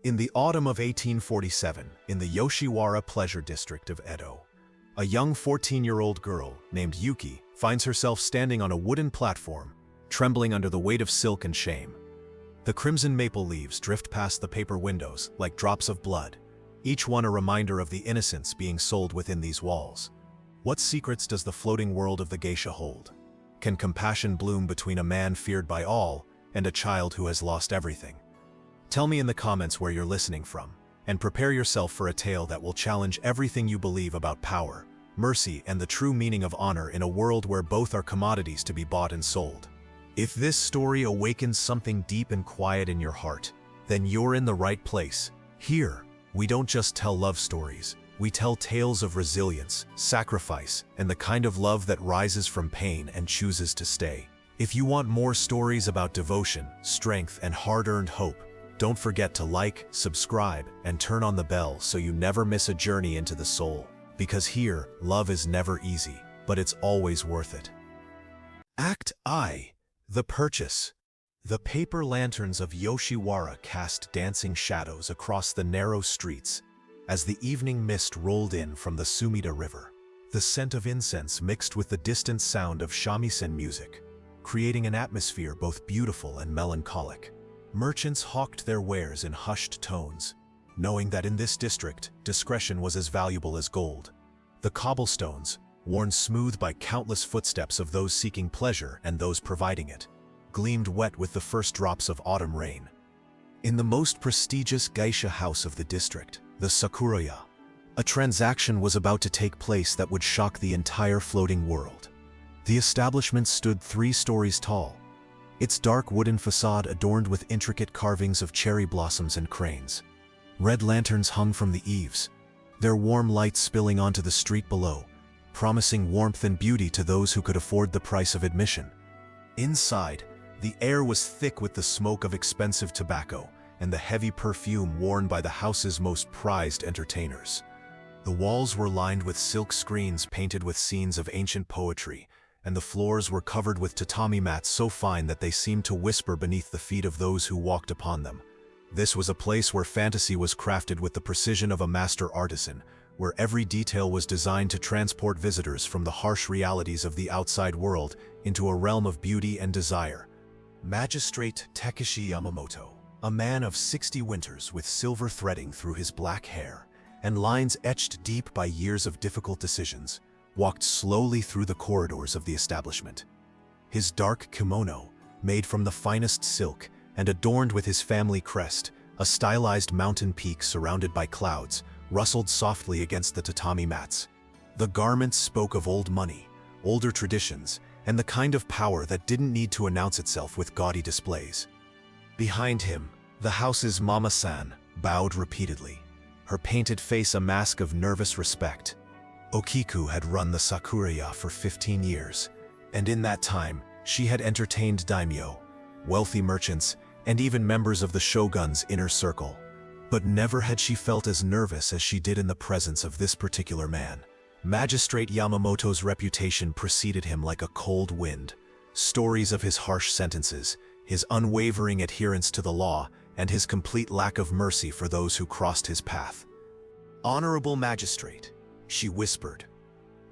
In the autumn of 1847, in the Yoshiwara pleasure district of Edo, a young 14-year-old girl named Yuki finds herself standing on a wooden platform, trembling under the weight of silk and shame. The crimson maple leaves drift past the paper windows like drops of blood, each one a reminder of the innocence being sold within these walls. What secrets does the floating world of the geisha hold? Can compassion bloom between a man feared by all and a child who has lost everything? Tell me in the comments where you're listening from, and prepare yourself for a tale that will challenge everything you believe about power, mercy, and the true meaning of honor in a world where both are commodities to be bought and sold. If this story awakens something deep and quiet in your heart, then you're in the right place. Here, we don't just tell love stories, we tell tales of resilience, sacrifice, and the kind of love that rises from pain and chooses to stay. If you want more stories about devotion, strength, and hard-earned hope, don't forget to like, subscribe, and turn on the bell so you never miss a journey into the soul. Because here, love is never easy, but it's always worth it. Act I. The Purchase. The paper lanterns of Yoshiwara cast dancing shadows across the narrow streets as the evening mist rolled in from the Sumida River. The scent of incense mixed with the distant sound of shamisen music, creating an atmosphere both beautiful and melancholic. Merchants hawked their wares in hushed tones, knowing that in this district, discretion was as valuable as gold. The cobblestones, worn smooth by countless footsteps of those seeking pleasure and those providing it, gleamed wet with the first drops of autumn rain. In the most prestigious geisha house of the district, the Sakuraya, a transaction was about to take place that would shock the entire floating world. The establishment stood 3 stories tall, its dark wooden facade adorned with intricate carvings of cherry blossoms and cranes. Red lanterns hung from the eaves, their warm light spilling onto the street below, promising warmth and beauty to those who could afford the price of admission. Inside, the air was thick with the smoke of expensive tobacco and the heavy perfume worn by the house's most prized entertainers. The walls were lined with silk screens painted with scenes of ancient poetry, and the floors were covered with tatami mats so fine that they seemed to whisper beneath the feet of those who walked upon them. This was a place where fantasy was crafted with the precision of a master artisan, where every detail was designed to transport visitors from the harsh realities of the outside world into a realm of beauty and desire. Magistrate Takeshi Yamamoto, a man of 60 winters with silver threading through his black hair and lines etched deep by years of difficult decisions, walked slowly through the corridors of the establishment. His dark kimono, made from the finest silk and adorned with his family crest, a stylized mountain peak surrounded by clouds, rustled softly against the tatami mats. The garments spoke of old money, older traditions, and the kind of power that didn't need to announce itself with gaudy displays. Behind him, the house's Mama-san bowed repeatedly, her painted face a mask of nervous respect. Okiku had run the Sakuraya for 15 years, and in that time, she had entertained daimyo, wealthy merchants, and even members of the shogun's inner circle. But never had she felt as nervous as she did in the presence of this particular man. Magistrate Yamamoto's reputation preceded him like a cold wind. Stories of his harsh sentences, his unwavering adherence to the law, and his complete lack of mercy for those who crossed his path. "Honorable Magistrate," she whispered,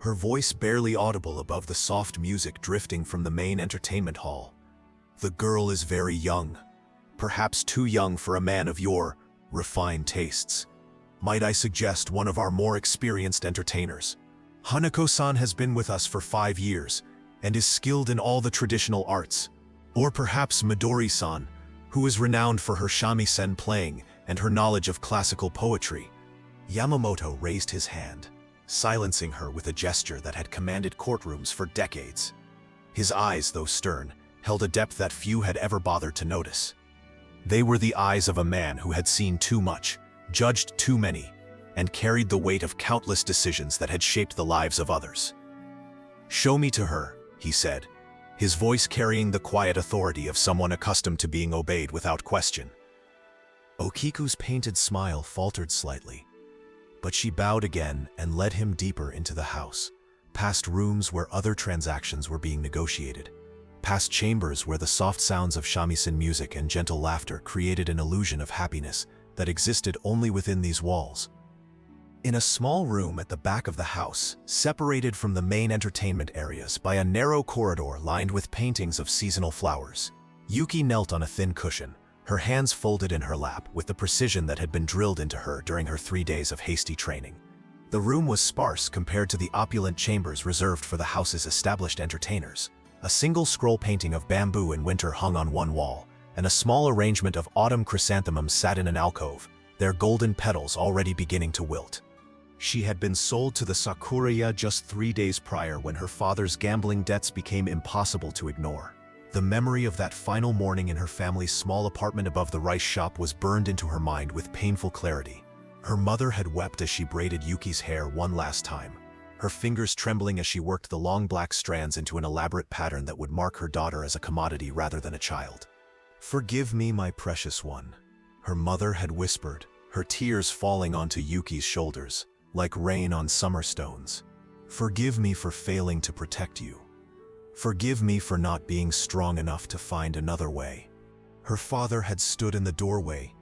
her voice barely audible above the soft music drifting from the main entertainment hall. "The girl is very young, perhaps too young for a man of your refined tastes. Might I suggest one of our more experienced entertainers? Hanako-san has been with us for 5 years and is skilled in all the traditional arts. Or perhaps Midori-san, who is renowned for her shamisen playing and her knowledge of classical poetry." Yamamoto raised his hand, silencing her with a gesture that had commanded courtrooms for decades. His eyes, though stern, held a depth that few had ever bothered to notice. They were the eyes of a man who had seen too much, judged too many, and carried the weight of countless decisions that had shaped the lives of others. "Show me to her," he said, his voice carrying the quiet authority of someone accustomed to being obeyed without question. Okiku's painted smile faltered slightly, but she bowed again and led him deeper into the house, past rooms where other transactions were being negotiated, past chambers where the soft sounds of shamisen music and gentle laughter created an illusion of happiness that existed only within these walls. In a small room at the back of the house, separated from the main entertainment areas by a narrow corridor lined with paintings of seasonal flowers, Yuki knelt on a thin cushion, her hands folded in her lap with the precision that had been drilled into her during her 3 days of hasty training. The room was sparse compared to the opulent chambers reserved for the house's established entertainers. A single scroll painting of bamboo in winter hung on one wall, and a small arrangement of autumn chrysanthemums sat in an alcove, their golden petals already beginning to wilt. She had been sold to the Sakurai just 3 days prior when her father's gambling debts became impossible to ignore. The memory of that final morning in her family's small apartment above the rice shop was burned into her mind with painful clarity. Her mother had wept as she braided Yuki's hair one last time, her fingers trembling as she worked the long black strands into an elaborate pattern that would mark her daughter as a commodity rather than a child. "Forgive me, my precious one," her mother had whispered, her tears falling onto Yuki's shoulders, like rain on summer stones. "Forgive me for failing to protect you. Forgive me for not being strong enough to find another way." Her father had stood in the doorway,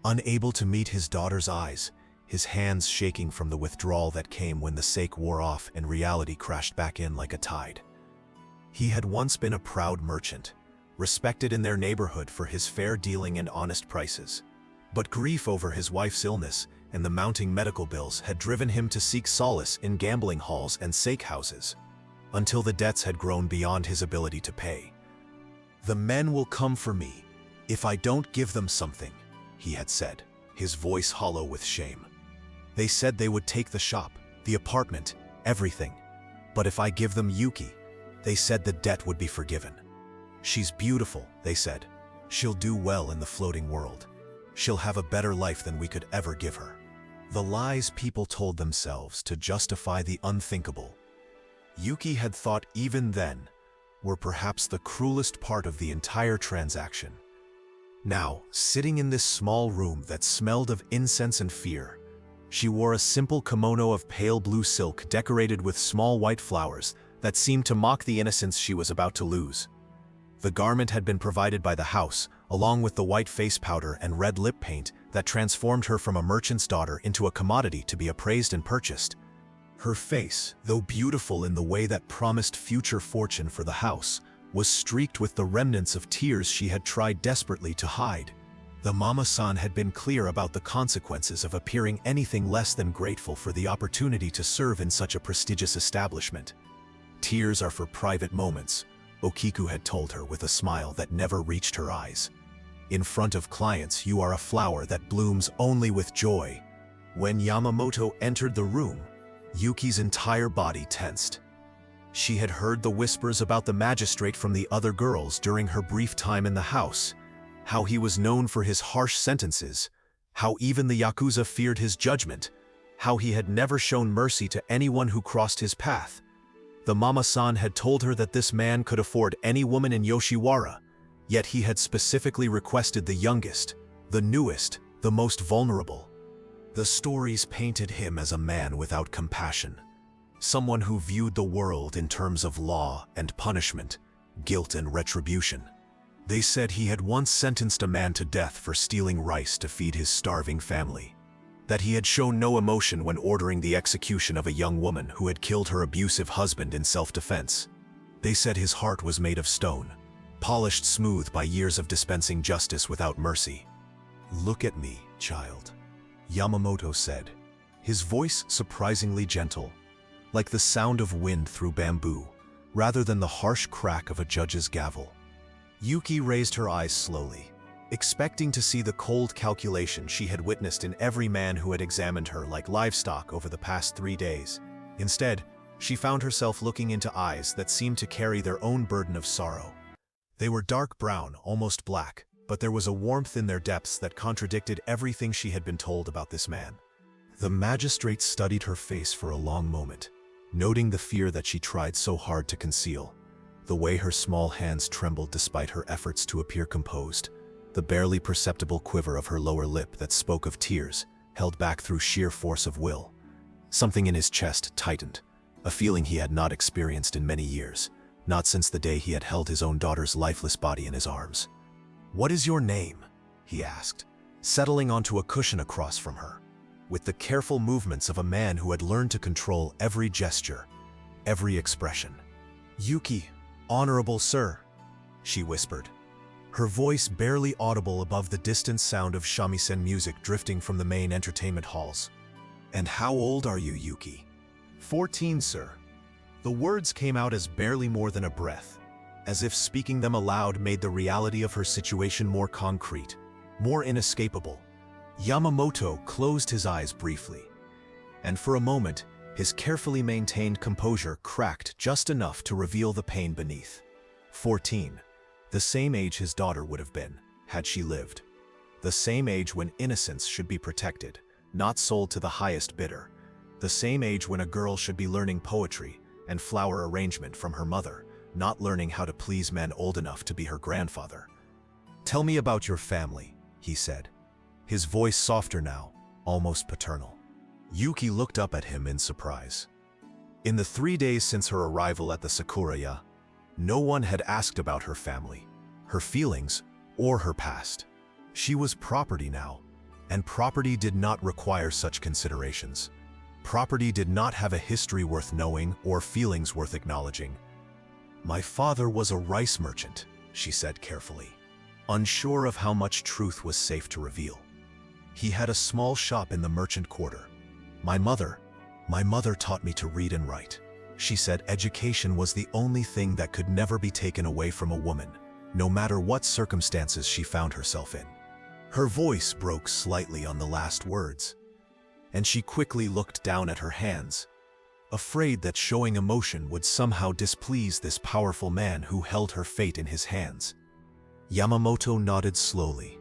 unable to meet his daughter's eyes, his hands shaking from the withdrawal that came when the sake wore off and reality crashed back in like a tide. He had once been a proud merchant, respected in their neighborhood for his fair dealing and honest prices. But grief over his wife's illness and the mounting medical bills had driven him to seek solace in gambling halls and sake houses, until the debts had grown beyond his ability to pay. "The men will come for me if I don't give them something," he had said, his voice hollow with shame. "They said they would take the shop, the apartment, everything. But if I give them Yuki, they said the debt would be forgiven. She's beautiful, they said. She'll do well in the floating world. She'll have a better life than we could ever give her." The lies people told themselves to justify the unthinkable, Yuki had thought even then, were perhaps the cruelest part of the entire transaction. Now, sitting in this small room that smelled of incense and fear, she wore a simple kimono of pale blue silk decorated with small white flowers that seemed to mock the innocence she was about to lose. The garment had been provided by the house, along with the white face powder and red lip paint that transformed her from a merchant's daughter into a commodity to be appraised and purchased. Her face, though beautiful in the way that promised future fortune for the house, was streaked with the remnants of tears she had tried desperately to hide. The mama-san had been clear about the consequences of appearing anything less than grateful for the opportunity to serve in such a prestigious establishment. "Tears are for private moments," Okiku had told her with a smile that never reached her eyes. "In front of clients, you are a flower that blooms only with joy." When Yamamoto entered the room, Yuki's entire body tensed. She had heard the whispers about the magistrate from the other girls during her brief time in the house, how he was known for his harsh sentences, how even the Yakuza feared his judgment, how he had never shown mercy to anyone who crossed his path. The mama-san had told her that this man could afford any woman in Yoshiwara, yet he had specifically requested the youngest, the newest, the most vulnerable. The stories painted him as a man without compassion, someone who viewed the world in terms of law and punishment, guilt and retribution. They said he had once sentenced a man to death for stealing rice to feed his starving family, that he had shown no emotion when ordering the execution of a young woman who had killed her abusive husband in self-defense. They said his heart was made of stone, polished smooth by years of dispensing justice without mercy. "Look at me, child," Yamamoto said, his voice surprisingly gentle, like the sound of wind through bamboo, rather than the harsh crack of a judge's gavel. Yuki raised her eyes slowly, expecting to see the cold calculation she had witnessed in every man who had examined her like livestock over the past 3 days. Instead, she found herself looking into eyes that seemed to carry their own burden of sorrow. They were dark brown, almost black, but there was a warmth in their depths that contradicted everything she had been told about this man. The magistrate studied her face for a long moment, noting the fear that she tried so hard to conceal, the way her small hands trembled despite her efforts to appear composed, the barely perceptible quiver of her lower lip that spoke of tears, held back through sheer force of will. Something in his chest tightened, a feeling he had not experienced in many years, not since the day he had held his own daughter's lifeless body in his arms. "What is your name?" he asked, settling onto a cushion across from her, with the careful movements of a man who had learned to control every gesture, every expression. "Yuki, honorable sir," she whispered, her voice barely audible above the distant sound of shamisen music drifting from the main entertainment halls. "And how old are you, Yuki?" 14, sir." The words came out as barely more than a breath, as if speaking them aloud made the reality of her situation more concrete, more inescapable. Yamamoto closed his eyes briefly, and for a moment, his carefully maintained composure cracked just enough to reveal the pain beneath. 14, the same age his daughter would have been, had she lived. The same age when innocence should be protected, not sold to the highest bidder. The same age when a girl should be learning poetry and flower arrangement from her mother, not learning how to please men old enough to be her grandfather. "Tell me about your family," he said, his voice softer now, almost paternal. Yuki looked up at him in surprise. In the 3 days since her arrival at the Sakuraya, no one had asked about her family, her feelings, or her past. She was property now, and property did not require such considerations. Property did not have a history worth knowing or feelings worth acknowledging. "My father was a rice merchant," she said carefully, unsure of how much truth was safe to reveal. "He had a small shop in the merchant quarter. My mother taught me to read and write." She said education was the only thing that could never be taken away from a woman, no matter what circumstances she found herself in. Her voice broke slightly on the last words, and she quickly looked down at her hands, afraid that showing emotion would somehow displease this powerful man who held her fate in his hands. Yamamoto nodded slowly,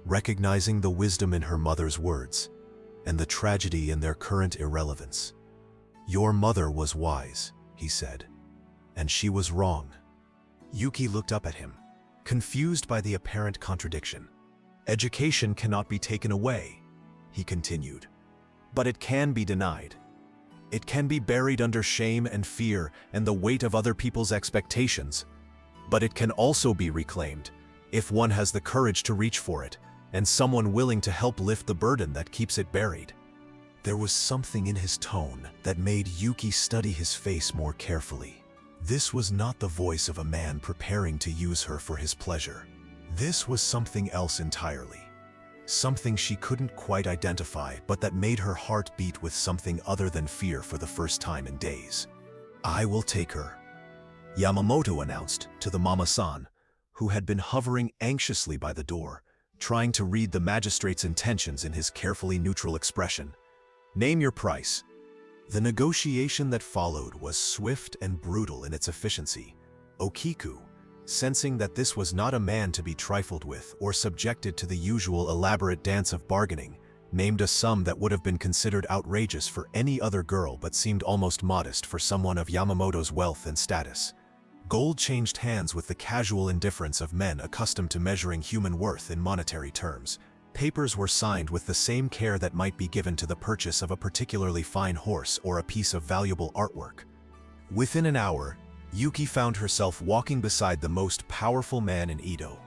recognizing the wisdom in her mother's words, and the tragedy in their current irrelevance. "Your mother was wise," he said, "and she was wrong." Yuki looked up at him, confused by the apparent contradiction. "Education cannot be taken away," he continued, "but it can be denied. It can be buried under shame and fear and the weight of other people's expectations, but it can also be reclaimed if one has the courage to reach for it and someone willing to help lift the burden that keeps it buried." There was something in his tone that made Yuki study his face more carefully. This was not the voice of a man preparing to use her for his pleasure. This was something else entirely. Something she couldn't quite identify, but that made her heart beat with something other than fear for the first time in days. "I will take her," Yamamoto announced to the Mama-san, who had been hovering anxiously by the door, trying to read the magistrate's intentions in his carefully neutral expression. "Name your price." The negotiation that followed was swift and brutal in its efficiency. Okiku, sensing that this was not a man to be trifled with or subjected to the usual elaborate dance of bargaining, named a sum that would have been considered outrageous for any other girl but seemed almost modest for someone of Yamamoto's wealth and status. Gold changed hands with the casual indifference of men accustomed to measuring human worth in monetary terms. Papers were signed with the same care that might be given to the purchase of a particularly fine horse or a piece of valuable artwork. Within an hour, Yuki found herself walking beside the most powerful man in Edo,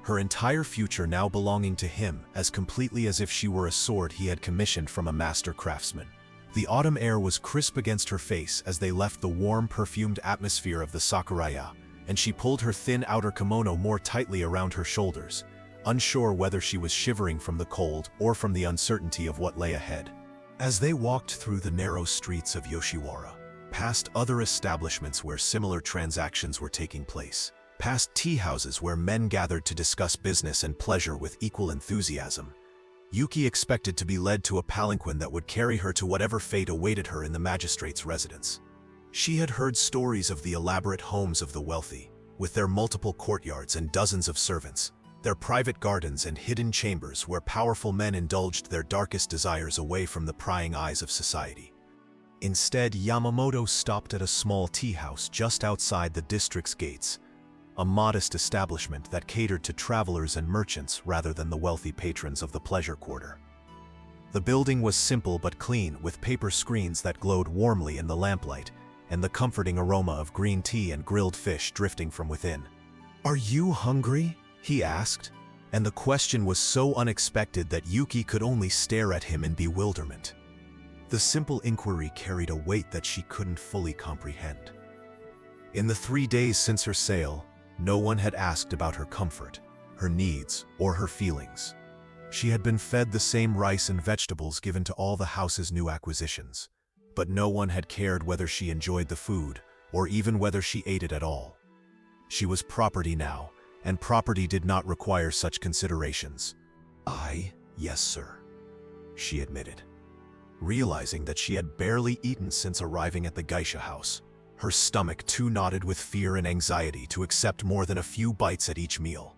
her entire future now belonging to him as completely as if she were a sword he had commissioned from a master craftsman. The autumn air was crisp against her face as they left the warm, perfumed atmosphere of the Sakuraya, and she pulled her thin outer kimono more tightly around her shoulders, unsure whether she was shivering from the cold or from the uncertainty of what lay ahead. As they walked through the narrow streets of Yoshiwara, past other establishments where similar transactions were taking place, past tea houses where men gathered to discuss business and pleasure with equal enthusiasm, Yuki expected to be led to a palanquin that would carry her to whatever fate awaited her in the magistrate's residence. She had heard stories of the elaborate homes of the wealthy, with their multiple courtyards and dozens of servants, their private gardens and hidden chambers where powerful men indulged their darkest desires away from the prying eyes of society. Instead, Yamamoto stopped at a small tea house just outside the district's gates, a modest establishment that catered to travelers and merchants rather than the wealthy patrons of the pleasure quarter. The building was simple but clean, with paper screens that glowed warmly in the lamplight, and the comforting aroma of green tea and grilled fish drifting from within. "Are you hungry?" he asked, And the question was so unexpected that Yuki could only stare at him in bewilderment. The simple inquiry carried a weight that she couldn't fully comprehend. In the 3 days since her sale, no one had asked about her comfort, her needs, or her feelings. She had been fed the same rice and vegetables given to all the house's new acquisitions, but no one had cared whether she enjoyed the food, or even whether she ate it at all. She was property now, and property did not require such considerations. Yes, sir, she admitted, realizing that she had barely eaten since arriving at the geisha house, her stomach too knotted with fear and anxiety to accept more than a few bites at each meal.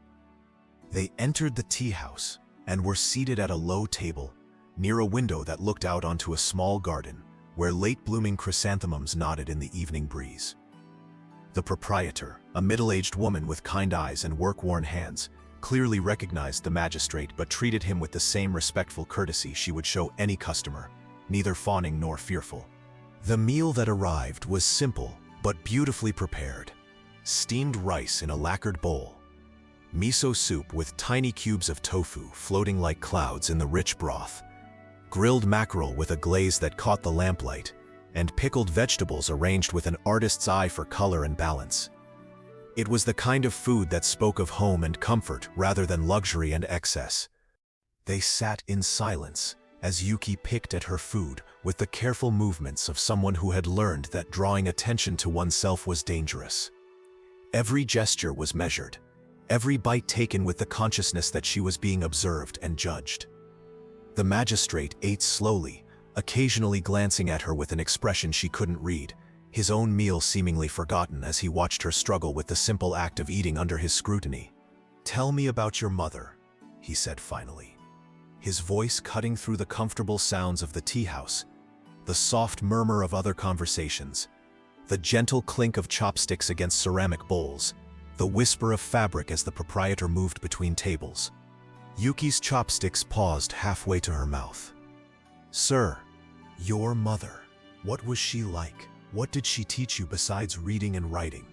They entered the tea house and were seated at a low table near a window that looked out onto a small garden where late-blooming chrysanthemums nodded in the evening breeze. The proprietor, a middle-aged woman with kind eyes and work-worn hands, clearly recognized the magistrate but treated him with the same respectful courtesy she would show any customer, neither fawning nor fearful. The meal that arrived was simple but beautifully prepared. Steamed rice in a lacquered bowl, miso soup with tiny cubes of tofu floating like clouds in the rich broth, grilled mackerel with a glaze that caught the lamplight, and pickled vegetables arranged with an artist's eye for color and balance. It was the kind of food that spoke of home and comfort rather than luxury and excess. They sat in silence as Yuki picked at her food with the careful movements of someone who had learned that drawing attention to oneself was dangerous. Every gesture was measured, every bite taken with the consciousness that she was being observed and judged. The magistrate ate slowly, occasionally glancing at her with an expression she couldn't read, his own meal seemingly forgotten as he watched her struggle with the simple act of eating under his scrutiny. "Tell me about your mother," he said finally, his voice cutting through the comfortable sounds of the tea house, the soft murmur of other conversations, the gentle clink of chopsticks against ceramic bowls, the whisper of fabric as the proprietor moved between tables. Yuki's chopsticks paused halfway to her mouth. "Sir, your mother, what was she like? What did she teach you besides reading and writing?"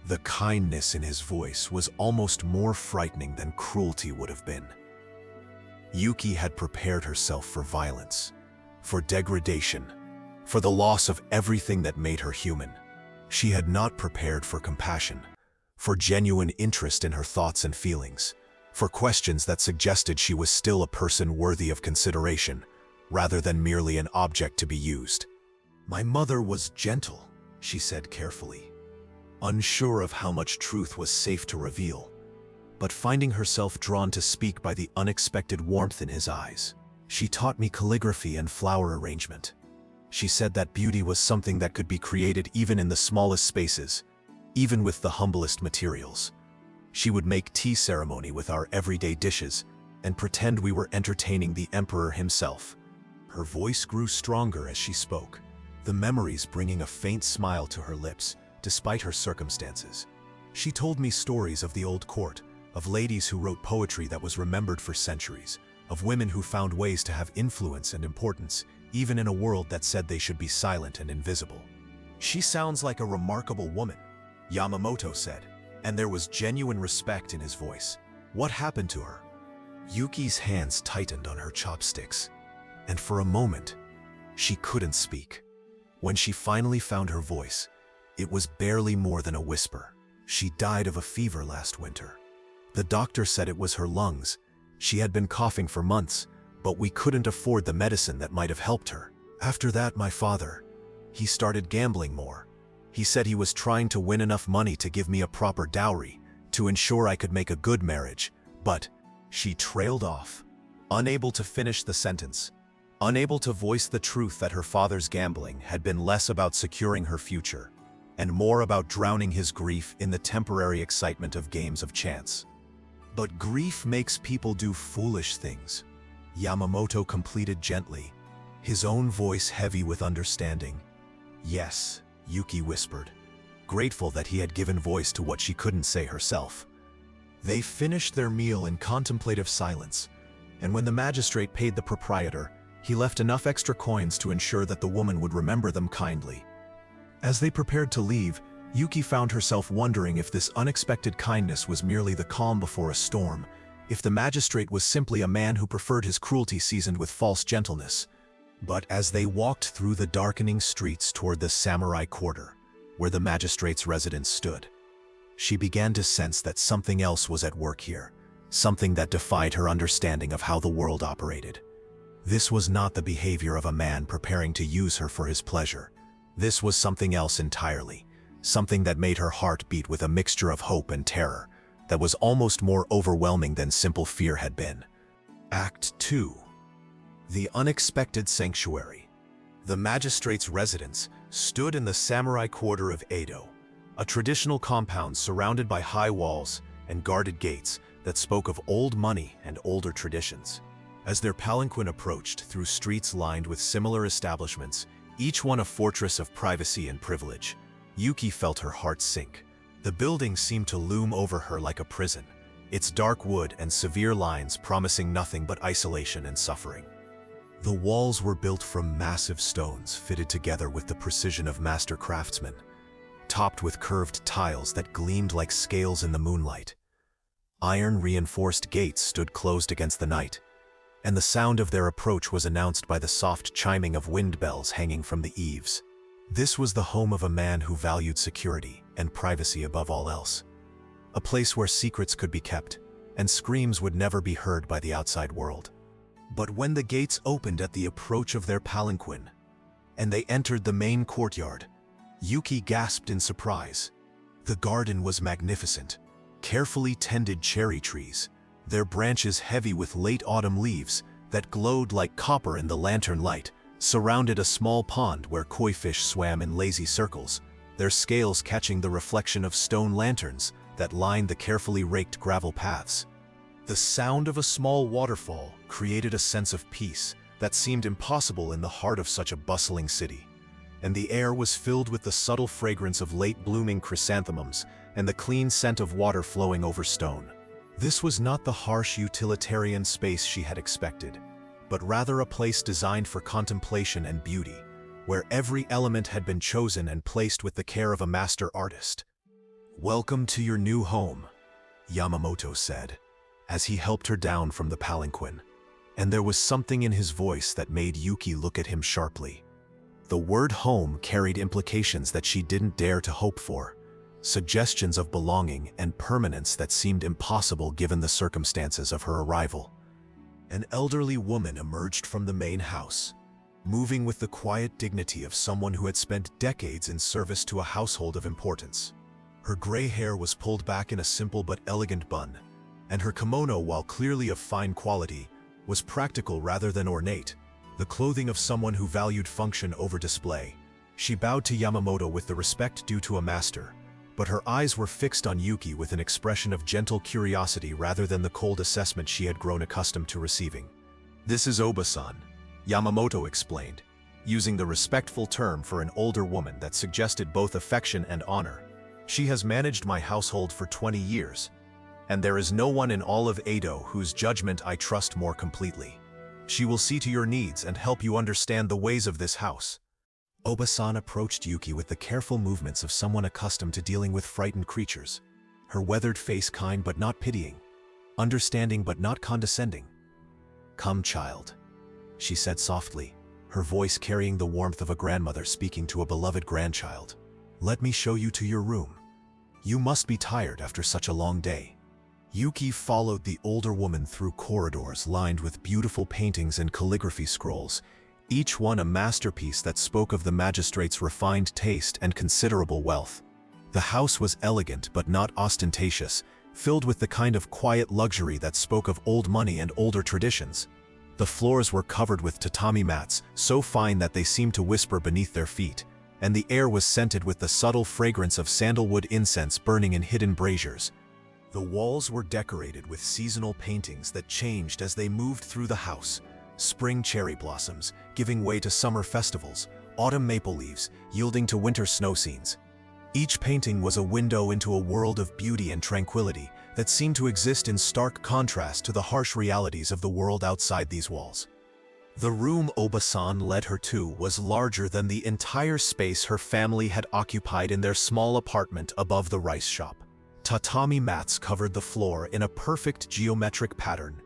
The kindness in his voice was almost more frightening than cruelty would have been. Yuki had prepared herself for violence, for degradation, for the loss of everything that made her human. She had not prepared for compassion, for genuine interest in her thoughts and feelings, for questions that suggested she was still a person worthy of consideration, rather than merely an object to be used. "My mother was gentle," she said carefully, unsure of how much truth was safe to reveal, but finding herself drawn to speak by the unexpected warmth in his eyes. "She taught me calligraphy and flower arrangement. She said that beauty was something that could be created even in the smallest spaces, even with the humblest materials. She would make tea ceremony with our everyday dishes and pretend we were entertaining the emperor himself." Her voice grew stronger as she spoke, the memories bringing a faint smile to her lips, despite her circumstances. "She told me stories of the old court, of ladies who wrote poetry that was remembered for centuries, of women who found ways to have influence and importance, even in a world that said they should be silent and invisible." "She sounds like a remarkable woman," Yamamoto said, and there was genuine respect in his voice. "What happened to her?" Yuki's hands tightened on her chopsticks, and for a moment, she couldn't speak. When she finally found her voice, it was barely more than a whisper. "She died of a fever last winter. The doctor said it was her lungs. She had been coughing for months, but we couldn't afford the medicine that might have helped her. After that, my father, he started gambling more. He said he was trying to win enough money to give me a proper dowry, to ensure I could make a good marriage, but..." She trailed off, unable to finish the sentence, unable to voice the truth that her father's gambling had been less about securing her future, and more about drowning his grief in the temporary excitement of games of chance. "But grief makes people do foolish things," Yamamoto completed gently, his own voice heavy with understanding. "Yes," Yuki whispered, grateful that he had given voice to what she couldn't say herself. They finished their meal in contemplative silence, and when the magistrate paid the proprietor, he left enough extra coins to ensure that the woman would remember them kindly. As they prepared to leave, Yuki found herself wondering if this unexpected kindness was merely the calm before a storm, if the magistrate was simply a man who preferred his cruelty seasoned with false gentleness. But as they walked through the darkening streets toward the samurai quarter, where the magistrate's residence stood, she began to sense that something else was at work here, something that defied her understanding of how the world operated. This was not the behavior of a man preparing to use her for his pleasure. This was something else entirely, something that made her heart beat with a mixture of hope and terror, that was almost more overwhelming than simple fear had been. Act 2. The Unexpected Sanctuary. The magistrate's residence stood in the samurai quarter of Edo, a traditional compound surrounded by high walls and guarded gates that spoke of old money and older traditions. As their palanquin approached through streets lined with similar establishments, each one a fortress of privacy and privilege, Yuki felt her heart sink. The building seemed to loom over her like a prison, its dark wood and severe lines promising nothing but isolation and suffering. The walls were built from massive stones fitted together with the precision of master craftsmen, topped with curved tiles that gleamed like scales in the moonlight. Iron-reinforced gates stood closed against the night, and the sound of their approach was announced by the soft chiming of wind bells hanging from the eaves. This was the home of a man who valued security and privacy above all else, a place where secrets could be kept and screams would never be heard by the outside world. But when the gates opened at the approach of their palanquin, and they entered the main courtyard, Yuki gasped in surprise. The garden was magnificent. Carefully tended cherry trees, their branches heavy with late autumn leaves that glowed like copper in the lantern light, surrounded a small pond where koi fish swam in lazy circles, their scales catching the reflection of stone lanterns that lined the carefully raked gravel paths. The sound of a small waterfall created a sense of peace that seemed impossible in the heart of such a bustling city, and the air was filled with the subtle fragrance of late-blooming chrysanthemums and the clean scent of water flowing over stone. This was not the harsh utilitarian space she had expected, but rather a place designed for contemplation and beauty, where every element had been chosen and placed with the care of a master artist. "Welcome to your new home," Yamamoto said, as he helped her down from the palanquin, and there was something in his voice that made Yuki look at him sharply. The word home carried implications that she didn't dare to hope for, suggestions of belonging and permanence that seemed impossible given the circumstances of her arrival. An elderly woman emerged from the main house, moving with the quiet dignity of someone who had spent decades in service to a household of importance. Her gray hair was pulled back in a simple but elegant bun, and her kimono, while clearly of fine quality, was practical rather than ornate, the clothing of someone who valued function over display. She bowed to Yamamoto with the respect due to a master, but her eyes were fixed on Yuki with an expression of gentle curiosity rather than the cold assessment she had grown accustomed to receiving. "This is Oba-san," Yamamoto explained, using the respectful term for an older woman that suggested both affection and honor. "She has managed my household for 20 years, and there is no one in all of Edo whose judgment I trust more completely. She will see to your needs and help you understand the ways of this house." Oba-san approached Yuki with the careful movements of someone accustomed to dealing with frightened creatures, her weathered face kind but not pitying, understanding but not condescending. "Come, child," she said softly, her voice carrying the warmth of a grandmother speaking to a beloved grandchild. "Let me show you to your room. You must be tired after such a long day." Yuki followed the older woman through corridors lined with beautiful paintings and calligraphy scrolls, each one a masterpiece that spoke of the magistrate's refined taste and considerable wealth. The house was elegant but not ostentatious, filled with the kind of quiet luxury that spoke of old money and older traditions. The floors were covered with tatami mats, so fine that they seemed to whisper beneath their feet, and the air was scented with the subtle fragrance of sandalwood incense burning in hidden braziers. The walls were decorated with seasonal paintings that changed as they moved through the house. Spring cherry blossoms, giving way to summer festivals, autumn maple leaves, yielding to winter snow scenes. Each painting was a window into a world of beauty and tranquility that seemed to exist in stark contrast to the harsh realities of the world outside these walls. The room Oba-san led her to was larger than the entire space her family had occupied in their small apartment above the rice shop. Tatami mats covered the floor in a perfect geometric pattern,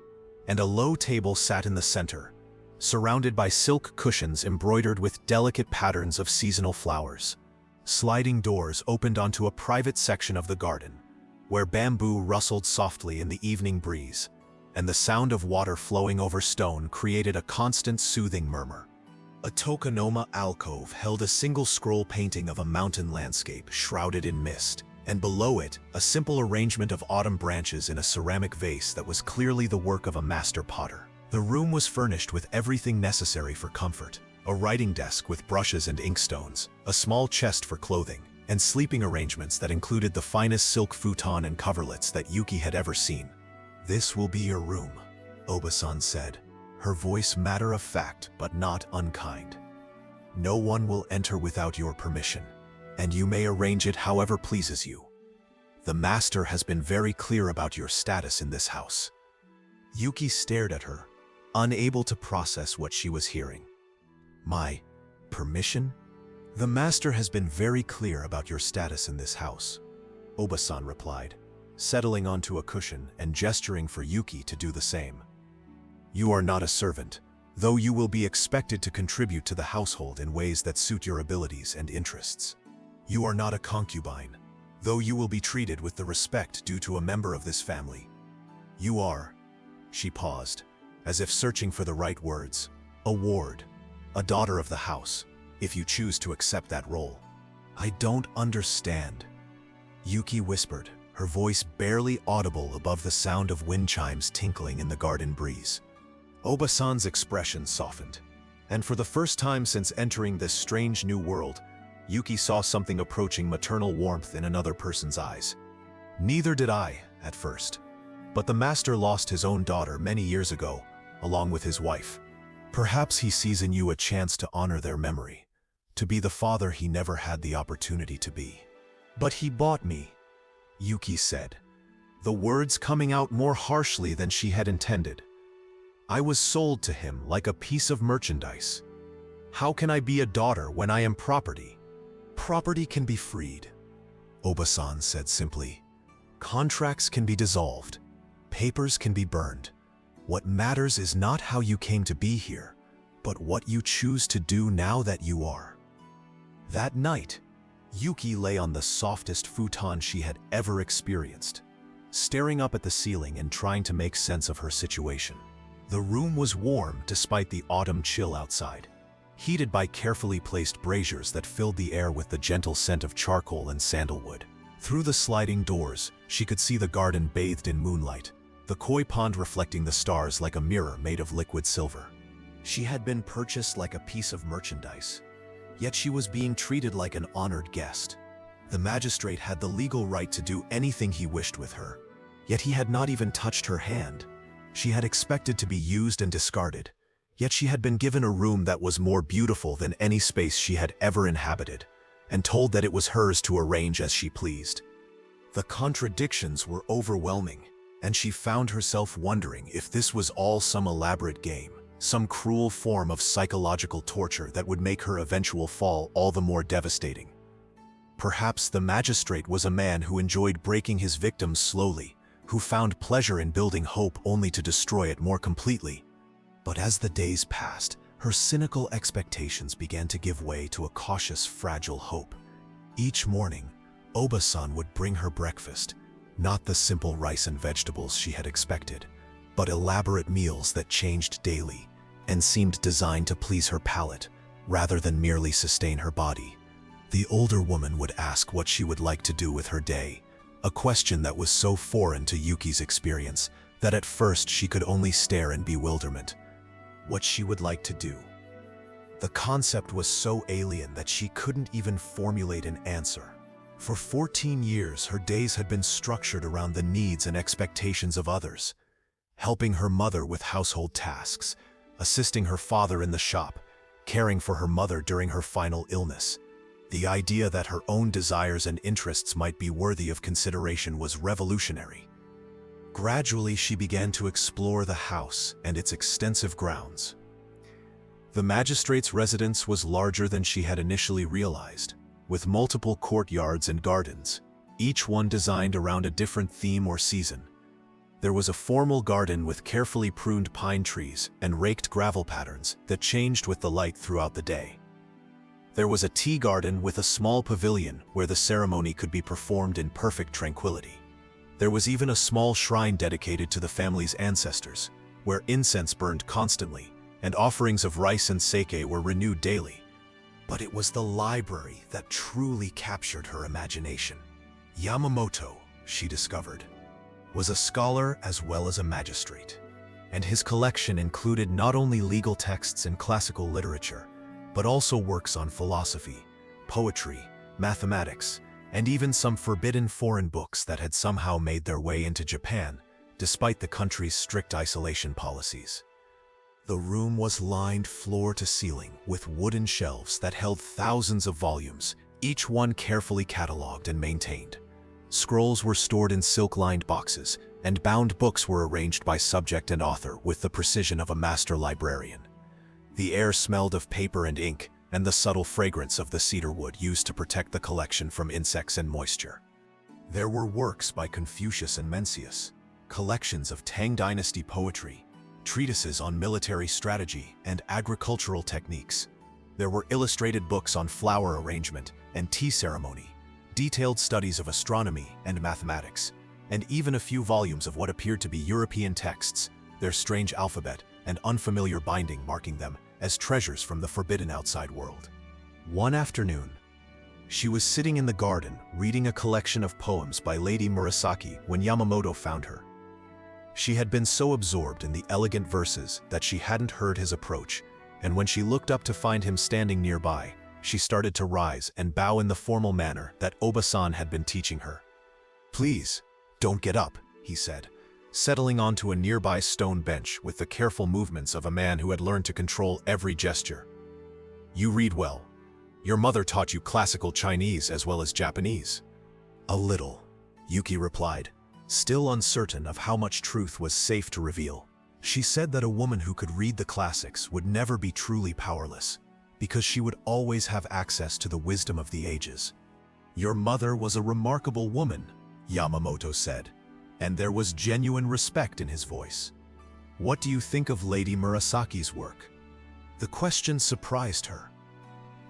and a low table sat in the center, surrounded by silk cushions embroidered with delicate patterns of seasonal flowers. Sliding doors opened onto a private section of the garden, where bamboo rustled softly in the evening breeze, and the sound of water flowing over stone created a constant soothing murmur. A tokonoma alcove held a single scroll painting of a mountain landscape shrouded in mist, and below it, a simple arrangement of autumn branches in a ceramic vase that was clearly the work of a master potter. The room was furnished with everything necessary for comfort: a writing desk with brushes and inkstones, a small chest for clothing, and sleeping arrangements that included the finest silk futon and coverlets that Yuki had ever seen. "This will be your room," Oba-san said, her voice matter-of-fact but not unkind. "No one will enter without your permission, and you may arrange it however pleases you. The master has been very clear about your status in this house." Yuki stared at her, unable to process what she was hearing. "My permission?" "The master has been very clear about your status in this house," Oba-san replied, settling onto a cushion and gesturing for Yuki to do the same. "You are not a servant, though you will be expected to contribute to the household in ways that suit your abilities and interests. You are not a concubine, though you will be treated with the respect due to a member of this family. You are," she paused, as if searching for the right words, "a ward, a daughter of the house, if you choose to accept that role." "I don't understand," Yuki whispered, her voice barely audible above the sound of wind chimes tinkling in the garden breeze. Oba-san's expression softened, and for the first time since entering this strange new world, Yuki saw something approaching maternal warmth in another person's eyes. "Neither did I, at first. But the master lost his own daughter many years ago, along with his wife. Perhaps he sees in you a chance to honor their memory, to be the father he never had the opportunity to be." "But he bought me," Yuki said, the words coming out more harshly than she had intended. "I was sold to him like a piece of merchandise. How can I be a daughter when I am property?" "Property can be freed," Oba-san said simply. "Contracts can be dissolved. Papers can be burned. What matters is not how you came to be here, but what you choose to do now that you are." That night, Yuki lay on the softest futon she had ever experienced, staring up at the ceiling and trying to make sense of her situation. The room was warm despite the autumn chill outside, heated by carefully placed braziers that filled the air with the gentle scent of charcoal and sandalwood. Through the sliding doors, she could see the garden bathed in moonlight, the koi pond reflecting the stars like a mirror made of liquid silver. She had been purchased like a piece of merchandise, yet she was being treated like an honored guest. The magistrate had the legal right to do anything he wished with her, yet he had not even touched her hand. She had expected to be used and discarded, yet she had been given a room that was more beautiful than any space she had ever inhabited, and told that it was hers to arrange as she pleased. The contradictions were overwhelming, and she found herself wondering if this was all some elaborate game, some cruel form of psychological torture that would make her eventual fall all the more devastating. Perhaps the magistrate was a man who enjoyed breaking his victims slowly, who found pleasure in building hope only to destroy it more completely. But as the days passed, her cynical expectations began to give way to a cautious, fragile hope. Each morning, Oba-san would bring her breakfast, not the simple rice and vegetables she had expected, but elaborate meals that changed daily and seemed designed to please her palate rather than merely sustain her body. The older woman would ask what she would like to do with her day, a question that was so foreign to Yuki's experience that at first she could only stare in bewilderment. What she would like to do. The concept was so alien that she couldn't even formulate an answer. For 14 years, her days had been structured around the needs and expectations of others, helping her mother with household tasks, assisting her father in the shop, caring for her mother during her final illness. The idea that her own desires and interests might be worthy of consideration was revolutionary. Gradually, she began to explore the house and its extensive grounds. The magistrate's residence was larger than she had initially realized, with multiple courtyards and gardens, each one designed around a different theme or season. There was a formal garden with carefully pruned pine trees and raked gravel patterns that changed with the light throughout the day. There was a tea garden with a small pavilion where the ceremony could be performed in perfect tranquility. There was even a small shrine dedicated to the family's ancestors, where incense burned constantly and offerings of rice and sake were renewed daily. But it was the library that truly captured her imagination. Yamamoto, she discovered, was a scholar as well as a magistrate, and his collection included not only legal texts and classical literature, but also works on philosophy, poetry, mathematics, and even some forbidden foreign books that had somehow made their way into Japan, despite the country's strict isolation policies. The room was lined floor to ceiling with wooden shelves that held thousands of volumes, each one carefully cataloged and maintained. Scrolls were stored in silk-lined boxes, and bound books were arranged by subject and author with the precision of a master librarian. The air smelled of paper and ink, and the subtle fragrance of the cedar wood used to protect the collection from insects and moisture. There were works by Confucius and Mencius, collections of Tang Dynasty poetry, treatises on military strategy and agricultural techniques. There were illustrated books on flower arrangement and tea ceremony, detailed studies of astronomy and mathematics, and even a few volumes of what appeared to be European texts, their strange alphabet and unfamiliar binding marking them as treasures from the forbidden outside world. One afternoon, she was sitting in the garden reading a collection of poems by Lady Murasaki when Yamamoto found her. She had been so absorbed in the elegant verses that she hadn't heard his approach, and when she looked up to find him standing nearby, she started to rise and bow in the formal manner that Oba-san had been teaching her. "Please, don't get up," he said, settling onto a nearby stone bench with the careful movements of a man who had learned to control every gesture. "You read well. Your mother taught you classical Chinese as well as Japanese." "A little," Yuki replied, still uncertain of how much truth was safe to reveal. She said that a woman who could read the classics would never be truly powerless, because she would always have access to the wisdom of the ages. "Your mother was a remarkable woman," Yamamoto said, and there was genuine respect in his voice. "What do you think of Lady Murasaki's work?" The question surprised her.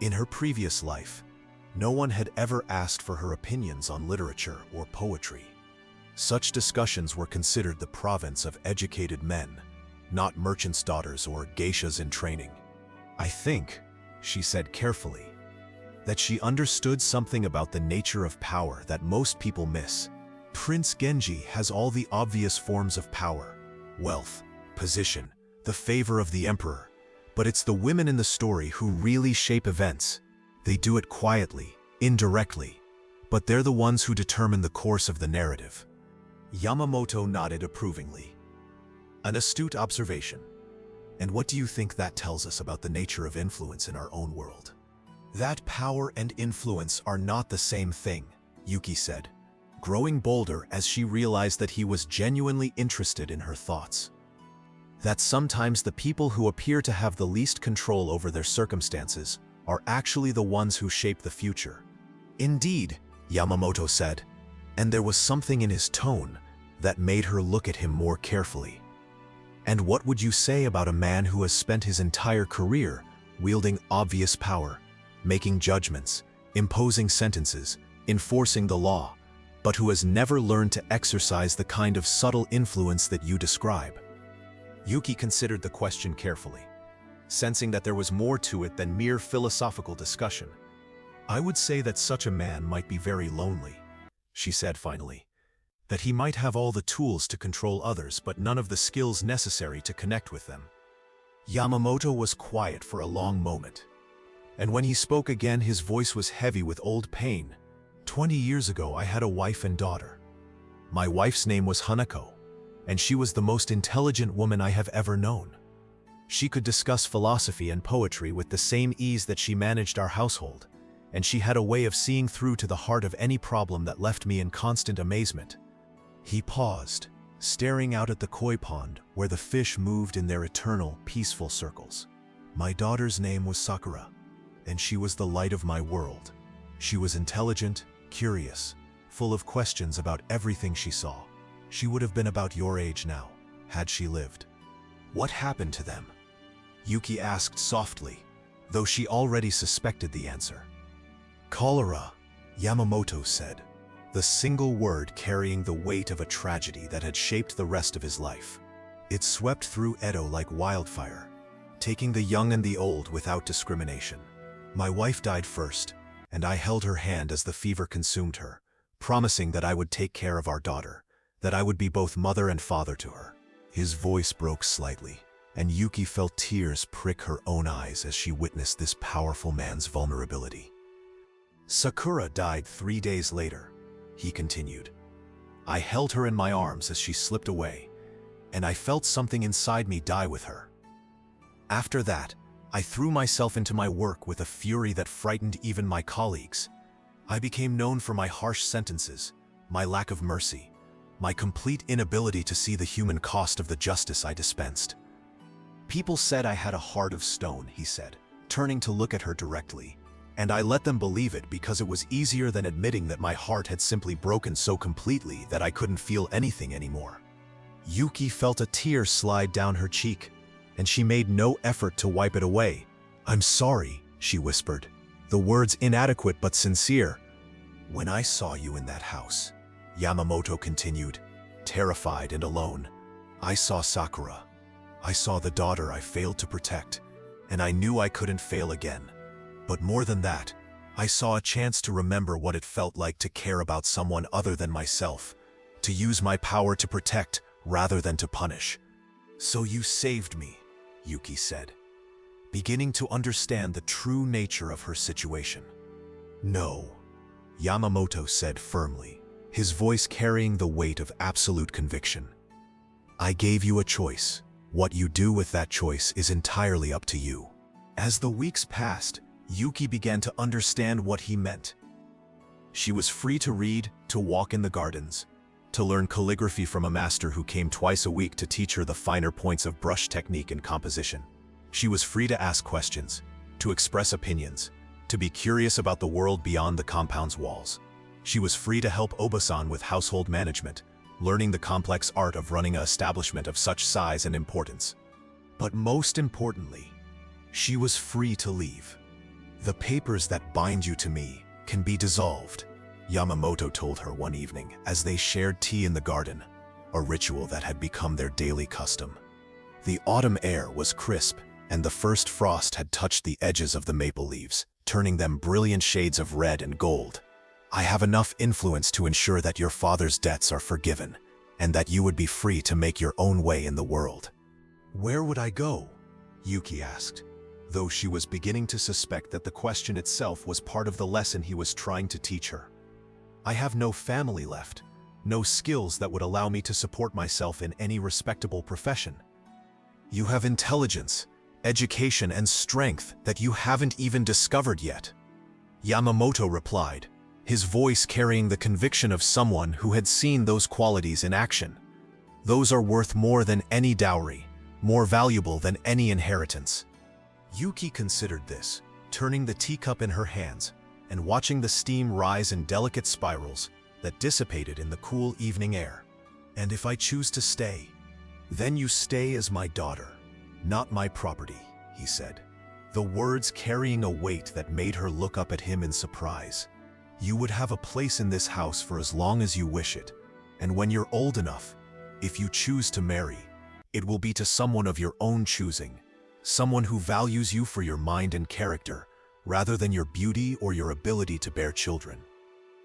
In her previous life, no one had ever asked for her opinions on literature or poetry. Such discussions were considered the province of educated men, not merchants' daughters or geishas in training. "I think," she said carefully, "that she understood something about the nature of power that most people miss. Prince Genji has all the obvious forms of power: wealth, position, the favor of the emperor. But it's the women in the story who really shape events. They do it quietly, indirectly, but they're the ones who determine the course of the narrative." Yamamoto nodded approvingly. "An astute observation. And what do you think that tells us about the nature of influence in our own world?" "That power and influence are not the same thing," Yuki said, growing bolder as she realized that he was genuinely interested in her thoughts. "That sometimes the people who appear to have the least control over their circumstances are actually the ones who shape the future." "Indeed," Yamamoto said, and there was something in his tone that made her look at him more carefully. "And what would you say about a man who has spent his entire career wielding obvious power, making judgments, imposing sentences, enforcing the law, but who has never learned to exercise the kind of subtle influence that you describe?" Yuki considered the question carefully, sensing that there was more to it than mere philosophical discussion. "I would say that such a man might be very lonely," she said finally. "That he might have all the tools to control others but none of the skills necessary to connect with them." Yamamoto was quiet for a long moment, and when he spoke again his voice was heavy with old pain. 20 years ago I had a wife and daughter. My wife's name was Hanako, and she was the most intelligent woman I have ever known. She could discuss philosophy and poetry with the same ease that she managed our household, and she had a way of seeing through to the heart of any problem that left me in constant amazement." He paused, staring out at the koi pond where the fish moved in their eternal, peaceful circles. "My daughter's name was Sakura, and she was the light of my world. She was intelligent, curious, full of questions about everything she saw. She would have been about your age now, had she lived. What happened to them? Yuki asked softly, though she already suspected the answer. Cholera, Yamamoto said, the single word carrying the weight of a tragedy that had shaped the rest of his life. It swept through Edo like wildfire, taking the young and the old without discrimination. My wife died first, and I held her hand as the fever consumed her, promising that I would take care of our daughter, that I would be both mother and father to her. His voice broke slightly, and Yuki felt tears prick her own eyes as she witnessed this powerful man's vulnerability. Sakura died 3 days later, he continued. I held her in my arms as she slipped away, and I felt something inside me die with her. After that, I threw myself into my work with a fury that frightened even my colleagues. I became known for my harsh sentences, my lack of mercy, my complete inability to see the human cost of the justice I dispensed. People said I had a heart of stone, he said, turning to look at her directly, and I let them believe it because it was easier than admitting that my heart had simply broken so completely that I couldn't feel anything anymore. Yuki felt a tear slide down her cheek, and she made no effort to wipe it away. I'm sorry, she whispered, the words inadequate but sincere. When I saw you in that house, Yamamoto continued, terrified and alone, I saw Sakura. I saw the daughter I failed to protect, and I knew I couldn't fail again. But more than that, I saw a chance to remember what it felt like to care about someone other than myself, to use my power to protect rather than to punish. So you saved me, Yuki said, beginning to understand the true nature of her situation. No, Yamamoto said firmly, his voice carrying the weight of absolute conviction. I gave you a choice. What you do with that choice is entirely up to you. As the weeks passed, Yuki began to understand what he meant. She was free to read, to walk in the gardens, to learn calligraphy from a master who came twice a week to teach her the finer points of brush technique and composition. She was free to ask questions, to express opinions, to be curious about the world beyond the compound's walls. She was free to help Obasan with household management, learning the complex art of running an establishment of such size and importance. But most importantly, she was free to leave. The papers that bind you to me can be dissolved, Yamamoto told her one evening as they shared tea in the garden, a ritual that had become their daily custom. The autumn air was crisp, and the first frost had touched the edges of the maple leaves, turning them brilliant shades of red and gold. I have enough influence to ensure that your father's debts are forgiven, and that you would be free to make your own way in the world. Where would I go? Yuki asked, though she was beginning to suspect that the question itself was part of the lesson he was trying to teach her. I have no family left, no skills that would allow me to support myself in any respectable profession. You have intelligence, education, and strength that you haven't even discovered yet, Yamamoto replied, his voice carrying the conviction of someone who had seen those qualities in action. Those are worth more than any dowry, more valuable than any inheritance. Yuki considered this, turning the teacup in her hands and watching the steam rise in delicate spirals that dissipated in the cool evening air. And if I choose to stay, then you stay as my daughter, not my property, he said, the words carrying a weight that made her look up at him in surprise. You would have a place in this house for as long as you wish it, and when you're old enough, if you choose to marry, it will be to someone of your own choosing, someone who values you for your mind and character, rather than your beauty or your ability to bear children.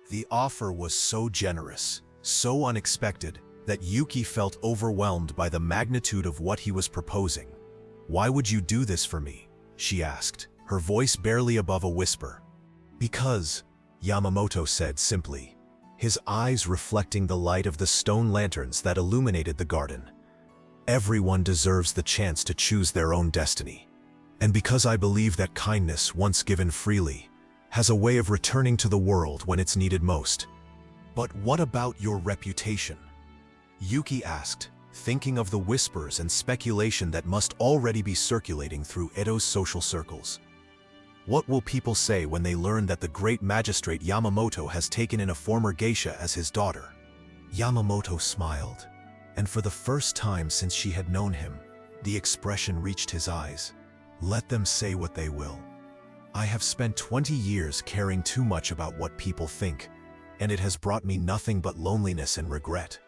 The offer was so generous, so unexpected, that Yuki felt overwhelmed by the magnitude of what he was proposing. Why would you do this for me? She asked, her voice barely above a whisper. Because, Yamamoto said simply, his eyes reflecting the light of the stone lanterns that illuminated the garden. Everyone deserves the chance to choose their own destiny. And because I believe that kindness, once given freely, has a way of returning to the world when it's needed most. But what about your reputation? Yuki asked, thinking of the whispers and speculation that must already be circulating through Edo's social circles. What will people say when they learn that the great magistrate Yamamoto has taken in a former geisha as his daughter? Yamamoto smiled, and for the first time since she had known him, the expression reached his eyes. Let them say what they will. I have spent 20 years caring too much about what people think, and it has brought me nothing but loneliness and regret.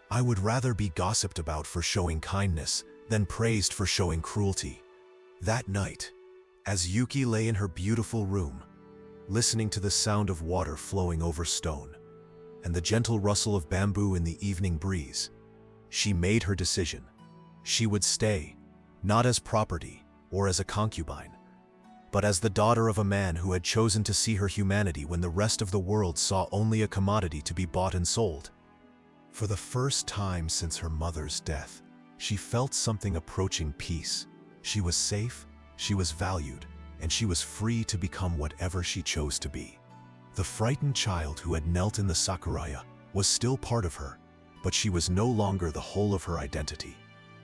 I would rather be gossiped about for showing kindness than praised for showing cruelty. That night, as Yuki lay in her beautiful room, listening to the sound of water flowing over stone and the gentle rustle of bamboo in the evening breeze, she made her decision. She would stay, not as property or as a concubine, but as the daughter of a man who had chosen to see her humanity when the rest of the world saw only a commodity to be bought and sold. For the first time since her mother's death, she felt something approaching peace. She was safe, she was valued, and she was free to become whatever she chose to be. The frightened child who had knelt in the sakuraya was still part of her, but she was no longer the whole of her identity.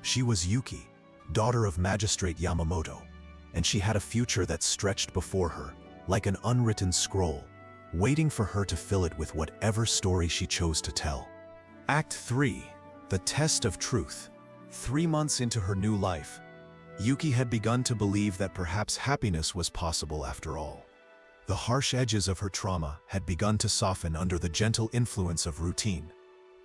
She was Yuki, daughter of Magistrate Yamamoto, and she had a future that stretched before her, like an unwritten scroll, waiting for her to fill it with whatever story she chose to tell. Act 3. The Test of Truth. 3 months into her new life, Yuki had begun to believe that perhaps happiness was possible after all. The harsh edges of her trauma had begun to soften under the gentle influence of routine,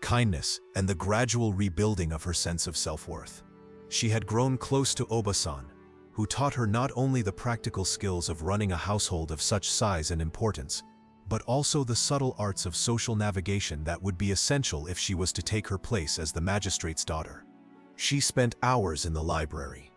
kindness, and the gradual rebuilding of her sense of self-worth. She had grown close to Oba-san, who taught her not only the practical skills of running a household of such size and importance, but also the subtle arts of social navigation that would be essential if she was to take her place as the magistrate's daughter. She spent hours in the library,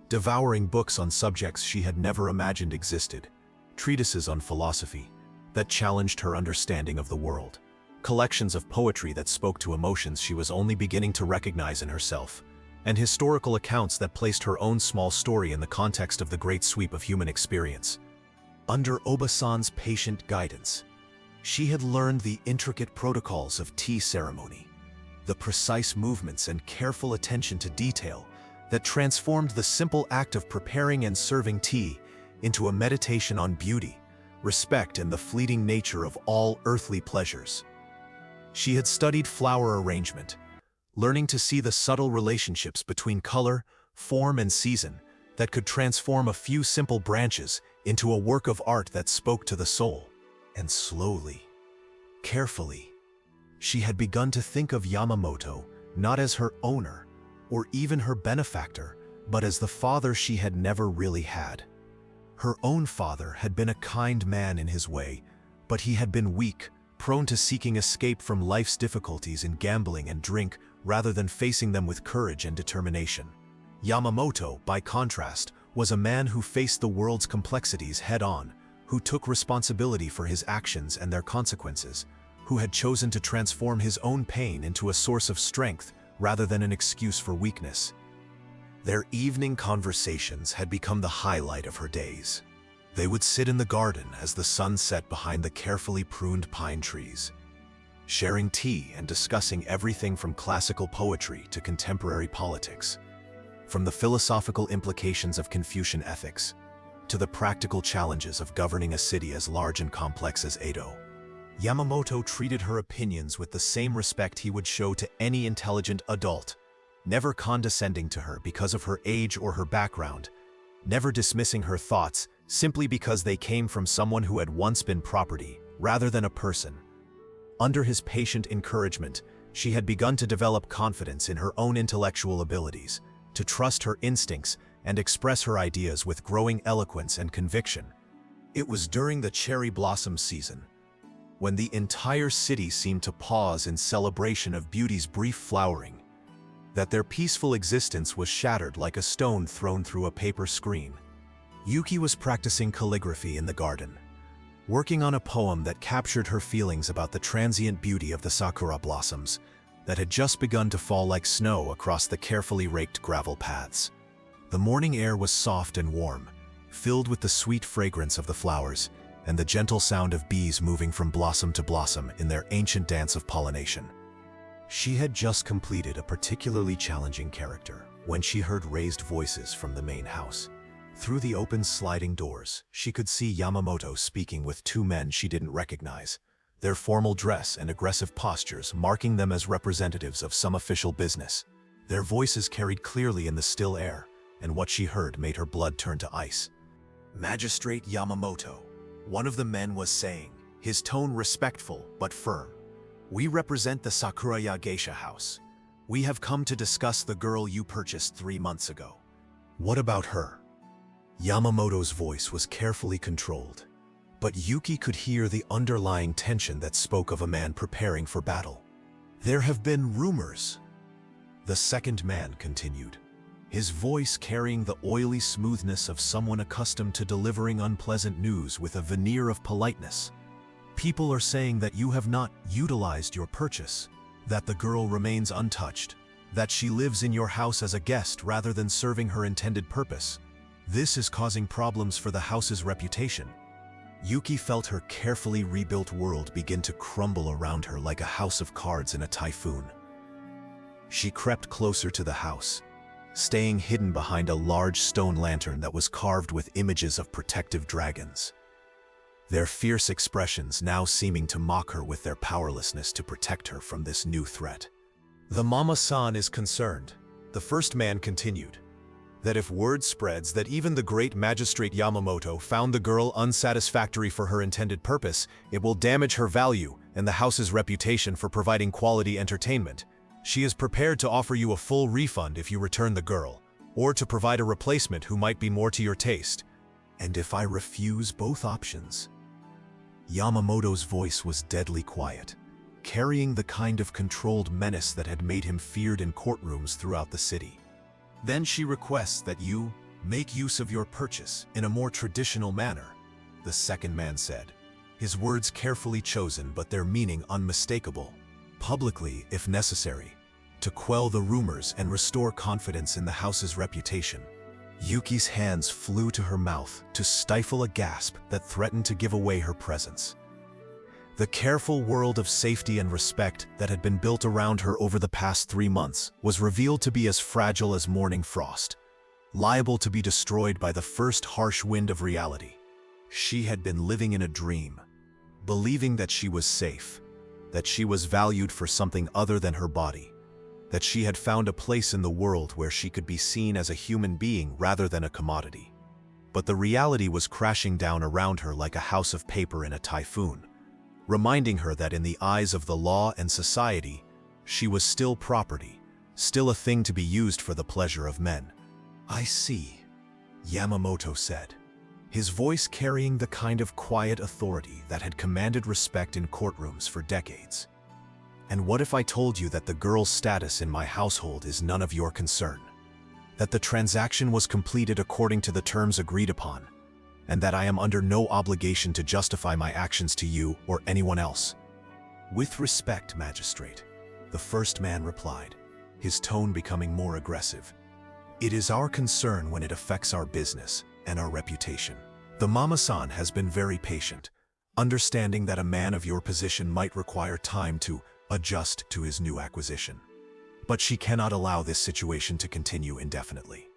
devouring books on subjects she had never imagined existed, treatises on philosophy that challenged her understanding of the world, collections of poetry that spoke to emotions she was only beginning to recognize in herself, and historical accounts that placed her own small story in the context of the great sweep of human experience. Under Oba-san's patient guidance, she had learned the intricate protocols of tea ceremony, the precise movements and careful attention to detail that transformed the simple act of preparing and serving tea into a meditation on beauty, respect, and the fleeting nature of all earthly pleasures. She had studied flower arrangement, learning to see the subtle relationships between color, form, and season that could transform a few simple branches into a work of art that spoke to the soul. And slowly, carefully, she had begun to think of Yamamoto not as her owner or even her benefactor, but as the father she had never really had. Her own father had been a kind man in his way, but he had been weak, prone to seeking escape from life's difficulties in gambling and drink rather than facing them with courage and determination. Yamamoto, by contrast, was a man who faced the world's complexities head-on, who took responsibility for his actions and their consequences, who had chosen to transform his own pain into a source of strength rather than an excuse for weakness. Their evening conversations had become the highlight of her days. They would sit in the garden as the sun set behind the carefully pruned pine trees, sharing tea and discussing everything from classical poetry to contemporary politics, from the philosophical implications of Confucian ethics to the practical challenges of governing a city as large and complex as Edo. Yamamoto treated her opinions with the same respect he would show to any intelligent adult, never condescending to her because of her age or her background, never dismissing her thoughts simply because they came from someone who had once been property rather than a person. Under his patient encouragement, she had begun to develop confidence in her own intellectual abilities, to trust her instincts and express her ideas with growing eloquence and conviction. It was during the cherry blossom season, when the entire city seemed to pause in celebration of beauty's brief flowering, that their peaceful existence was shattered like a stone thrown through a paper screen. Yuki was practicing calligraphy in the garden, working on a poem that captured her feelings about the transient beauty of the sakura blossoms that had just begun to fall like snow across the carefully raked gravel paths. The morning air was soft and warm, filled with the sweet fragrance of the flowers and the gentle sound of bees moving from blossom to blossom in their ancient dance of pollination. She had just completed a particularly challenging character when she heard raised voices from the main house. Through the open sliding doors, she could see Yamamoto speaking with two men she didn't recognize, their formal dress and aggressive postures marking them as representatives of some official business. Their voices carried clearly in the still air, and what she heard made her blood turn to ice. "Magistrate Yamamoto," one of the men was saying, his tone respectful but firm. "We represent the Sakuraya Geisha House. We have come to discuss the girl you purchased 3 months ago." "What about her?" Yamamoto's voice was carefully controlled, but Yuki could hear the underlying tension that spoke of a man preparing for battle. "There have been rumors," the second man continued, his voice carrying the oily smoothness of someone accustomed to delivering unpleasant news with a veneer of politeness. "People are saying that you have not utilized your purchase, that the girl remains untouched, that she lives in your house as a guest rather than serving her intended purpose. This is causing problems for the house's reputation." Yuki felt her carefully rebuilt world begin to crumble around her like a house of cards in a typhoon. She crept closer to the house, staying hidden behind a large stone lantern that was carved with images of protective dragons, their fierce expressions now seeming to mock her with their powerlessness to protect her from this new threat. "The Mama-san is concerned," the first man continued, "that if word spreads that even the great Magistrate Yamamoto found the girl unsatisfactory for her intended purpose, it will damage her value and the house's reputation for providing quality entertainment. She is prepared to offer you a full refund if you return the girl, or to provide a replacement who might be more to your taste." "And if I refuse both options?" Yamamoto's voice was deadly quiet, carrying the kind of controlled menace that had made him feared in courtrooms throughout the city. "Then she requests that you make use of your purchase in a more traditional manner," the second man said, his words carefully chosen but their meaning unmistakable. "Publicly, if necessary, to quell the rumors and restore confidence in the house's reputation." Yuki's hands flew to her mouth to stifle a gasp that threatened to give away her presence. The careful world of safety and respect that had been built around her over the past 3 months was revealed to be as fragile as morning frost, liable to be destroyed by the first harsh wind of reality. She had been living in a dream, believing that she was safe, that she was valued for something other than her body, that she had found a place in the world where she could be seen as a human being rather than a commodity. But the reality was crashing down around her like a house of paper in a typhoon, reminding her that in the eyes of the law and society, she was still property, still a thing to be used for the pleasure of men. "I see," Yamamoto said, his voice carrying the kind of quiet authority that had commanded respect in courtrooms for decades. "And what if I told you that the girl's status in my household is none of your concern? That the transaction was completed according to the terms agreed upon, and that I am under no obligation to justify my actions to you or anyone else?" "With respect, Magistrate," the first man replied, his tone becoming more aggressive. "It is our concern when it affects our business and our reputation. The Mama-san has been very patient, understanding that a man of your position might require time to adjust to his new acquisition. But she cannot allow this situation to continue indefinitely.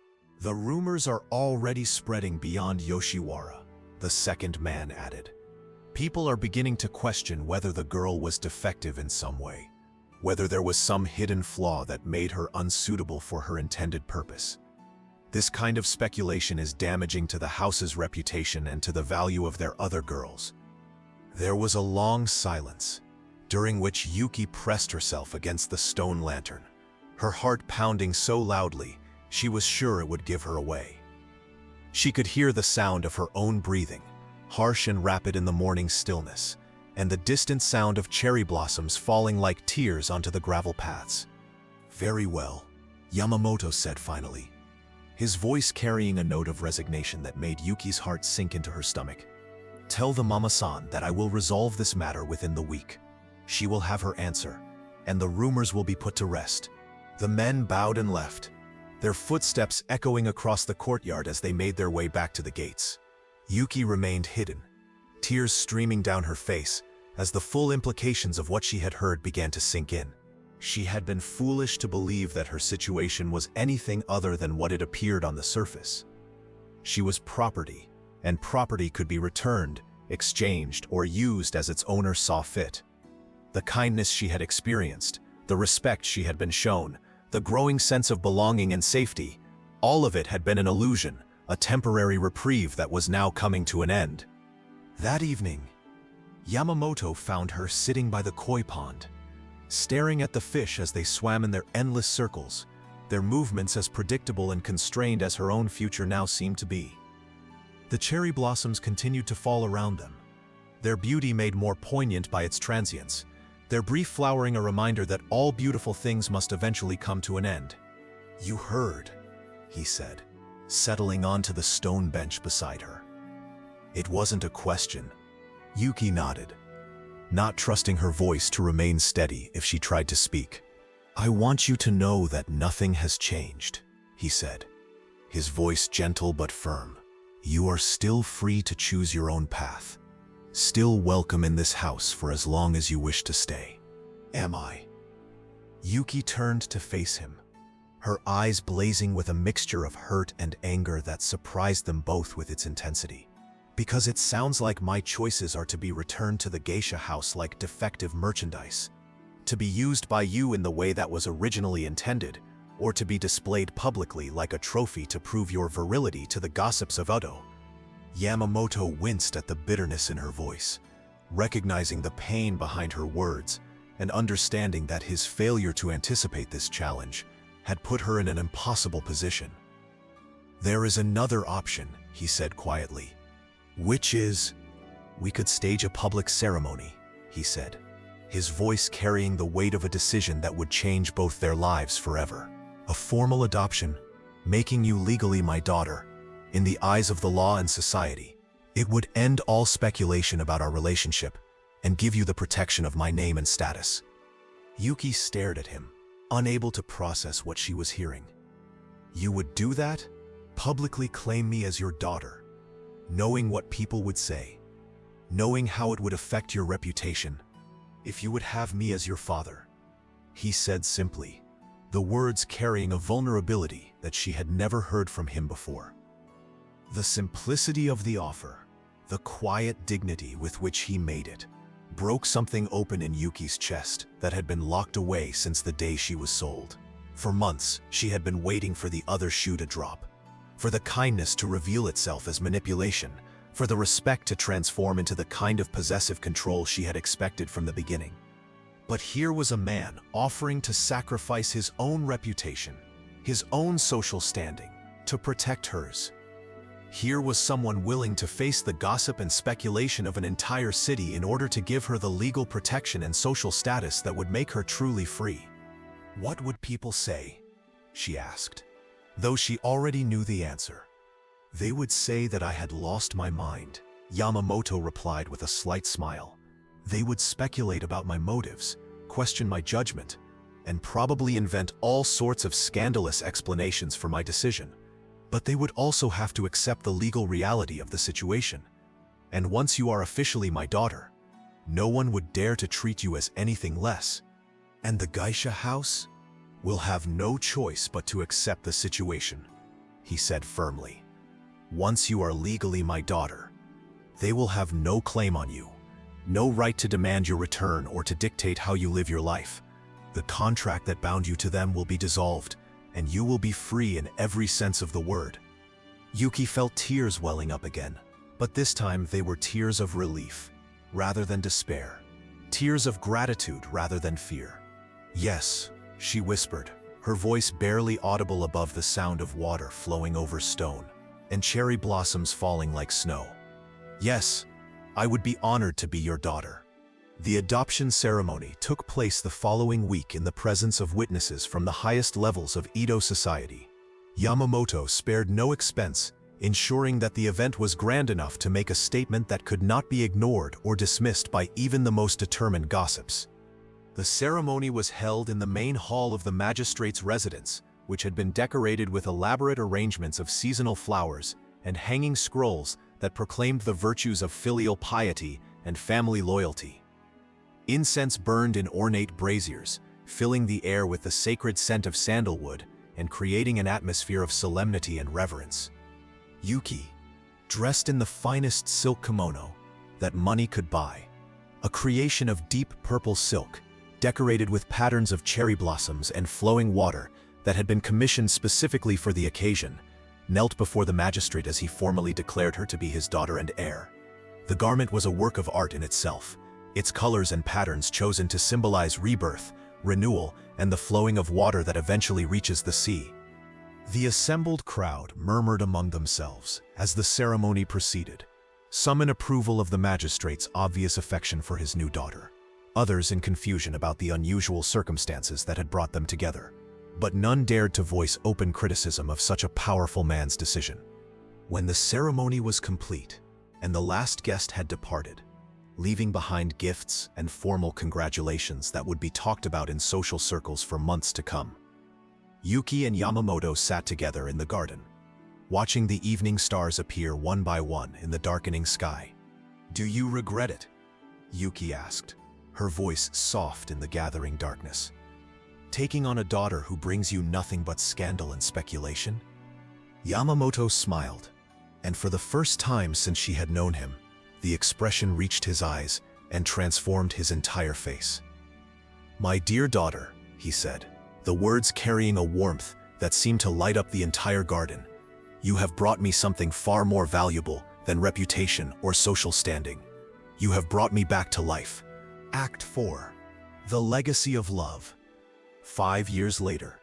The rumors are already spreading beyond Yoshiwara," the second man added. "People are beginning to question whether the girl was defective in some way, whether there was some hidden flaw that made her unsuitable for her intended purpose. This kind of speculation is damaging to the house's reputation and to the value of their other girls." There was a long silence, during which Yuki pressed herself against the stone lantern, her heart pounding so loudly she was sure it would give her away. She could hear the sound of her own breathing, harsh and rapid in the morning stillness, and the distant sound of cherry blossoms falling like tears onto the gravel paths. "Very well," Yamamoto said finally, his voice carrying a note of resignation that made Yuki's heart sink into her stomach. "Tell the Mama-san that I will resolve this matter within the week. She will have her answer, and the rumors will be put to rest." The men bowed and left, their footsteps echoing across the courtyard as they made their way back to the gates. Yuki remained hidden, tears streaming down her face as the full implications of what she had heard began to sink in. She had been foolish to believe that her situation was anything other than what it appeared on the surface. She was property, and property could be returned, exchanged, or used as its owner saw fit. The kindness she had experienced, the respect she had been shown, the growing sense of belonging and safety, all of it had been an illusion, a temporary reprieve that was now coming to an end. That evening, Yamamoto found her sitting by the koi pond, staring at the fish as they swam in their endless circles, their movements as predictable and constrained as her own future now seemed to be. The cherry blossoms continued to fall around them, their beauty made more poignant by its transience, their brief flowering a reminder that all beautiful things must eventually come to an end. "You heard," he said, settling onto the stone bench beside her. It wasn't a question. Yuki nodded, not trusting her voice to remain steady if she tried to speak. "I want you to know that nothing has changed," he said, his voice gentle but firm. "You are still free to choose your own path. Still welcome in this house for as long as you wish to stay." "Am I?" Yuki turned to face him, her eyes blazing with a mixture of hurt and anger that surprised them both with its intensity. "Because it sounds like my choices are to be returned to the geisha house like defective merchandise, to be used by you in the way that was originally intended, or to be displayed publicly like a trophy to prove your virility to the gossips of Edo." Yamamoto winced at the bitterness in her voice, recognizing the pain behind her words and understanding that his failure to anticipate this challenge had put her in an impossible position. "There is another option," he said quietly. "Which is, we could stage a public ceremony," he said, his voice carrying the weight of a decision that would change both their lives forever. "A formal adoption, making you legally my daughter, in the eyes of the law and society. It would end all speculation about our relationship and give you the protection of my name and status." Yuki stared at him, unable to process what she was hearing. "You would do that? Publicly claim me as your daughter, knowing what people would say, knowing how it would affect your reputation, if you would have me as your father," he said simply, the words carrying a vulnerability that she had never heard from him before. The simplicity of the offer, the quiet dignity with which he made it, broke something open in Yuki's chest that had been locked away since the day she was sold. For months, she had been waiting for the other shoe to drop, for the kindness to reveal itself as manipulation, for the respect to transform into the kind of possessive control she had expected from the beginning. But here was a man offering to sacrifice his own reputation, his own social standing, to protect hers. Here was someone willing to face the gossip and speculation of an entire city in order to give her the legal protection and social status that would make her truly free. "What would people say?" she asked, though she already knew the answer. "They would say that I had lost my mind," Yamamoto replied with a slight smile. "They would speculate about my motives, question my judgment, and probably invent all sorts of scandalous explanations for my decision. But they would also have to accept the legal reality of the situation. And once you are officially my daughter, no one would dare to treat you as anything less. And the geisha house will have no choice but to accept the situation," he said firmly. "Once you are legally my daughter, they will have no claim on you, no right to demand your return or to dictate how you live your life. The contract that bound you to them will be dissolved, and you will be free in every sense of the word." Yuki felt tears welling up again, but this time they were tears of relief, rather than despair, tears of gratitude rather than fear. "Yes," she whispered, her voice barely audible above the sound of water flowing over stone and cherry blossoms falling like snow. "Yes, I would be honored to be your daughter." The adoption ceremony took place the following week in the presence of witnesses from the highest levels of Edo society. Yamamoto spared no expense, ensuring that the event was grand enough to make a statement that could not be ignored or dismissed by even the most determined gossips. The ceremony was held in the main hall of the magistrate's residence, which had been decorated with elaborate arrangements of seasonal flowers and hanging scrolls that proclaimed the virtues of filial piety and family loyalty. Incense burned in ornate braziers, filling the air with the sacred scent of sandalwood and creating an atmosphere of solemnity and reverence. Yuki, dressed in the finest silk kimono that money could buy, a creation of deep purple silk, decorated with patterns of cherry blossoms and flowing water that had been commissioned specifically for the occasion, knelt before the magistrate as he formally declared her to be his daughter and heir. The garment was a work of art in itself, its colors and patterns chosen to symbolize rebirth, renewal, and the flowing of water that eventually reaches the sea. The assembled crowd murmured among themselves as the ceremony proceeded, some in approval of the magistrate's obvious affection for his new daughter, others in confusion about the unusual circumstances that had brought them together. But none dared to voice open criticism of such a powerful man's decision. When the ceremony was complete and the last guest had departed, leaving behind gifts and formal congratulations that would be talked about in social circles for months to come, Yuki and Yamamoto sat together in the garden, watching the evening stars appear one by one in the darkening sky. "Do you regret it?" Yuki asked, her voice soft in the gathering darkness. "Taking on a daughter who brings you nothing but scandal and speculation?" Yamamoto smiled, and for the first time since she had known him, the expression reached his eyes and transformed his entire face. "My dear daughter," he said, the words carrying a warmth that seemed to light up the entire garden, "you have brought me something far more valuable than reputation or social standing. You have brought me back to life." Act 4. The Legacy of Love. 5 years later,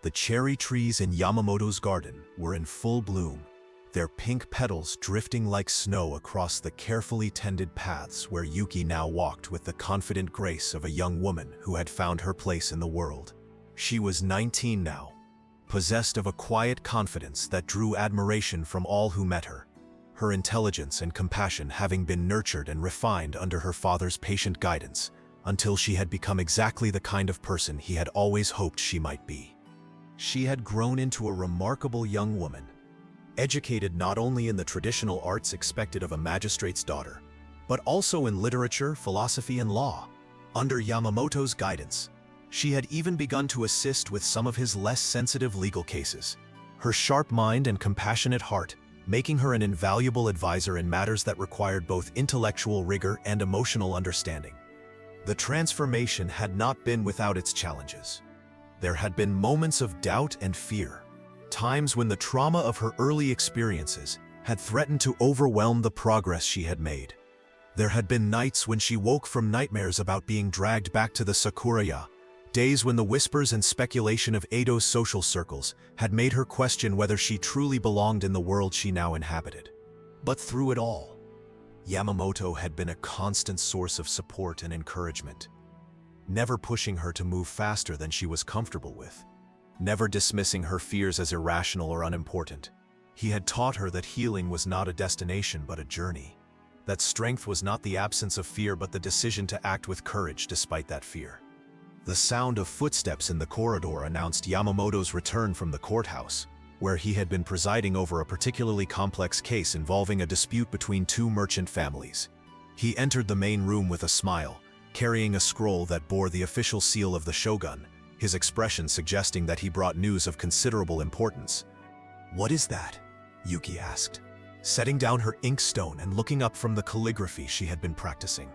the cherry trees in Yamamoto's garden were in full bloom, their pink petals drifting like snow across the carefully tended paths where Yuki now walked with the confident grace of a young woman who had found her place in the world. She was 19 now, possessed of a quiet confidence that drew admiration from all who met her, her intelligence and compassion having been nurtured and refined under her father's patient guidance, until she had become exactly the kind of person he had always hoped she might be. She had grown into a remarkable young woman, educated not only in the traditional arts expected of a magistrate's daughter, but also in literature, philosophy, and law. Under Yamamoto's guidance, she had even begun to assist with some of his less sensitive legal cases, her sharp mind and compassionate heart making her an invaluable advisor in matters that required both intellectual rigor and emotional understanding. The transformation had not been without its challenges. There had been moments of doubt and fear, times when the trauma of her early experiences had threatened to overwhelm the progress she had made. There had been nights when she woke from nightmares about being dragged back to the Sakuraya, days when the whispers and speculation of Edo's social circles had made her question whether she truly belonged in the world she now inhabited. But through it all, Yamamoto had been a constant source of support and encouragement, never pushing her to move faster than she was comfortable with, never dismissing her fears as irrational or unimportant. He had taught her that healing was not a destination but a journey, that strength was not the absence of fear but the decision to act with courage despite that fear. The sound of footsteps in the corridor announced Yamamoto's return from the courthouse, where he had been presiding over a particularly complex case involving a dispute between two merchant families. He entered the main room with a smile, carrying a scroll that bore the official seal of the shogun, his expression suggesting that he brought news of considerable importance. "What is that?" Yuki asked, setting down her inkstone and looking up from the calligraphy she had been practicing.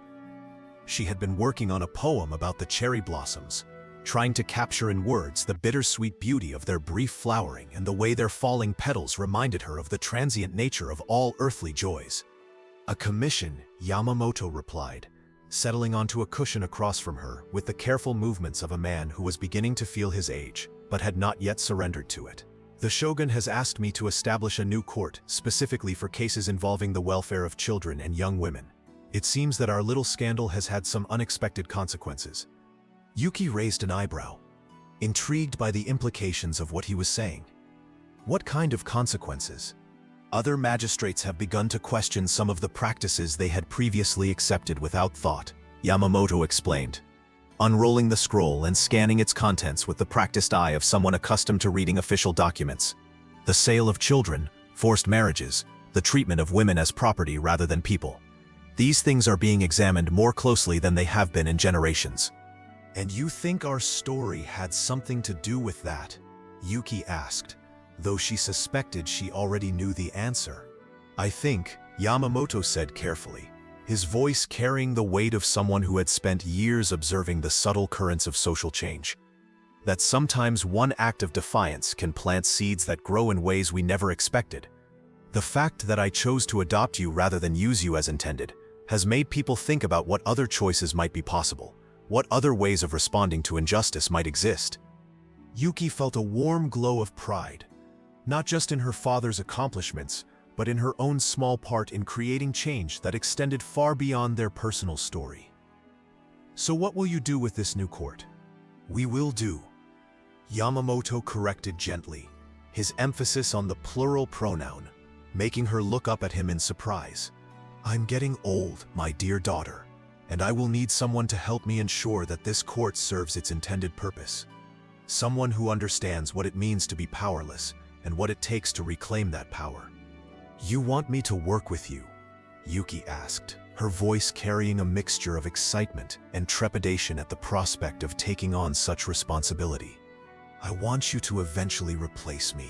She had been working on a poem about the cherry blossoms, trying to capture in words the bittersweet beauty of their brief flowering and the way their falling petals reminded her of the transient nature of all earthly joys. "A commission," Yamamoto replied, settling onto a cushion across from her with the careful movements of a man who was beginning to feel his age, but had not yet surrendered to it. "The shogun has asked me to establish a new court specifically for cases involving the welfare of children and young women. It seems that our little scandal has had some unexpected consequences." Yuki raised an eyebrow, intrigued by the implications of what he was saying. "What kind of consequences?" "Other magistrates have begun to question some of the practices they had previously accepted without thought," Yamamoto explained, unrolling the scroll and scanning its contents with the practiced eye of someone accustomed to reading official documents. "The sale of children, forced marriages, the treatment of women as property rather than people. These things are being examined more closely than they have been in generations." "And you think our story had something to do with that?" Yuki asked, though she suspected she already knew the answer. "I think," Yamamoto said carefully, his voice carrying the weight of someone who had spent years observing the subtle currents of social change, "that sometimes one act of defiance can plant seeds that grow in ways we never expected. The fact that I chose to adopt you rather than use you as intended has made people think about what other choices might be possible, what other ways of responding to injustice might exist." Yuki felt a warm glow of pride, not just in her father's accomplishments, but in her own small part in creating change that extended far beyond their personal story. "So what will you do with this new court?" "We will do," Yamamoto corrected gently, his emphasis on the plural pronoun, making her look up at him in surprise. "I'm getting old, my dear daughter, and I will need someone to help me ensure that this court serves its intended purpose. Someone who understands what it means to be powerless and what it takes to reclaim that power." "You want me to work with you?" Yuki asked, her voice carrying a mixture of excitement and trepidation at the prospect of taking on such responsibility. "I want you to eventually replace me,"